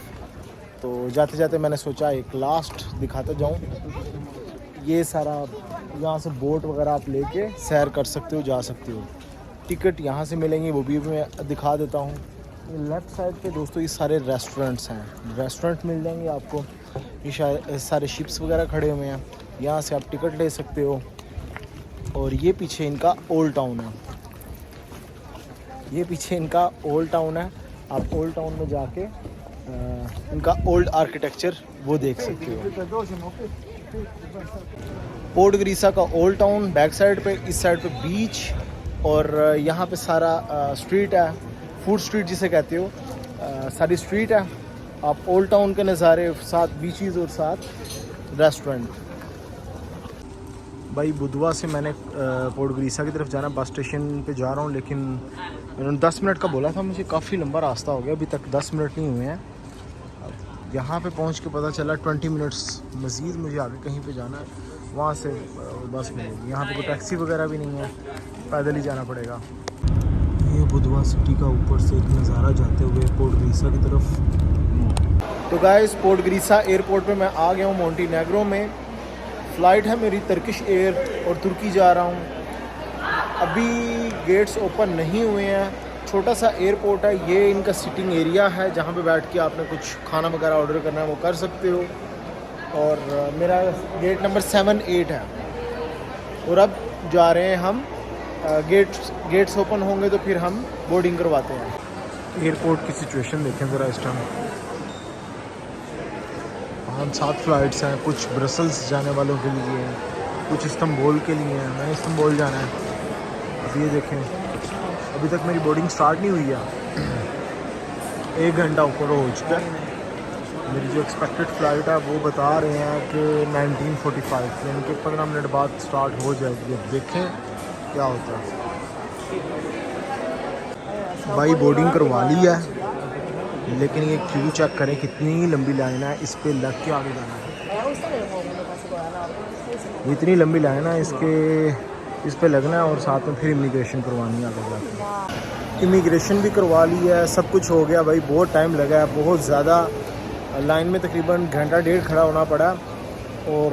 तो जाते जाते मैंने सोचा एक लास्ट दिखाता जाऊँ। ये सारा यहाँ से बोट वगैरह आप लेके सैर कर सकते हो, जा सकते हो। टिकट यहाँ से मिलेंगी, वो भी मैं दिखा देता हूँ। ये लेफ़्ट साइड पे दोस्तों ये सारे रेस्टोरेंट्स हैं, रेस्टोरेंट मिल जाएंगे आपको। ये सारे शिप्स वगैरह खड़े हुए हैं, यहाँ से आप टिकट ले सकते हो। और ये पीछे इनका ओल्ड टाउन है, ये पीछे इनका ओल्ड टाउन है। आप ओल्ड टाउन में जाके इनका ओल्ड आर्किटेक्चर वो देख सकते हो। पोर्टग्रीसा का ओल्ड टाउन बैक साइड पे, इस साइड पे बीच और यहाँ पे सारा स्ट्रीट है, फूड स्ट्रीट जिसे कहते हो, सारी स्ट्रीट है। आप ओल्ड टाउन के नज़ारे, साथ बीचेस और साथ रेस्टोरेंट। भाई बुधवा से मैंने पोर्टग्रीसा की तरफ जाना, बस स्टेशन पे जा रहा हूँ, लेकिन उन्होंने 10 मिनट का बोला था मुझे। काफ़ी लंबा रास्ता हो गया, अभी तक 10 मिनट नहीं हुए हैं। यहाँ पे पहुँच के पता चला 20 मिनट्स मज़ीद मुझे आगे कहीं पे जाना है, वहाँ से बस मिलेगी। यहाँ पे कोई टैक्सी वगैरह भी नहीं है, पैदल ही जाना पड़ेगा। ये बुधवा सिटी का ऊपर से एक नज़ारा जाते हुए पोर्टग्रीसा की तरफ। तो गाइस पोर्टग्रीसा एयरपोर्ट पे मैं आ गया हूँ, मोंटीनेग्रो में। फ़्लाइट है मेरी टर्किश एयर और तुर्की जा रहा हूँ। अभी गेट्स ओपन नहीं हुए हैं, छोटा सा एयरपोर्ट है। ये इनका सिटिंग एरिया है जहाँ पे बैठ के आपने कुछ खाना वगैरह ऑर्डर करना है वो कर सकते हो। और मेरा गेट नंबर 7-8 है और अब जा रहे हैं हम। गेट्स ओपन होंगे तो फिर हम बोर्डिंग करवाते हैं। एयरपोर्ट की सिचुएशन देखें ज़रा इस टाइम। 5-7 फ़्लाइट्स हैं, कुछ ब्रसल्स जाने वालों के लिए हैं, कुछ इस्तांबुल के लिए हैं। मैंने इस्तांबुल जाना है। अब ये देखें, अभी तक मेरी बोर्डिंग स्टार्ट नहीं हुई है, 1 घंटा ऊपर हो चुका है। मेरी जो एक्सपेक्टेड फ़्लाइट है वो बता रहे हैं कि 1945, यानी कि 15 मिनट बाद स्टार्ट हो जाएगी। अब देखें क्या होता है। भाई बोर्डिंग करवा ली है, लेकिन ये क्यू चेक करें कितनी लंबी लाइन है, इस पे लग के आगे जाना है। इतनी लंबी लाइन है, इस पे लगना है और साथ में फिर इमिग्रेशन करवानी है आगे जाके। इमिग्रेशन भी करवा ली है, सब कुछ हो गया। भाई बहुत टाइम लगा है, बहुत ज़्यादा लाइन में तकरीबन 1.5 घंटा खड़ा होना पड़ा। और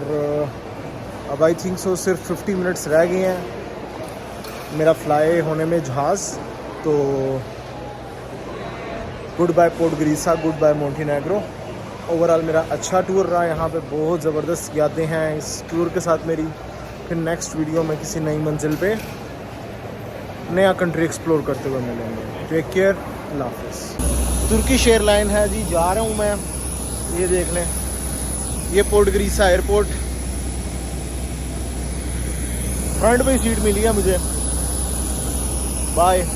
अब आई थिंक सो सिर्फ 50 मिनट्स रह गए हैं मेरा फ्लाई होने में जहाज़। तो goodbye Podgorica, goodbye Montenegro. Overall मेरा अच्छा टूर रहा, यहाँ पे बहुत ज़बरदस्त यादें हैं इस टूर के साथ मेरी। फिर नेक्स्ट वीडियो में किसी नई मंजिल पे नया कंट्री एक्सप्लोर करते हुए मिलेंगे। टेक केयर, अल्लाह हाफिज़। तुर्किश एयरलाइन है जी, जा रहा हूँ मैं, ये देख लें, ये पोर्ट ग्रीसा एयरपोर्ट, फ्रंट पे सीट मिली है मुझे। बाय।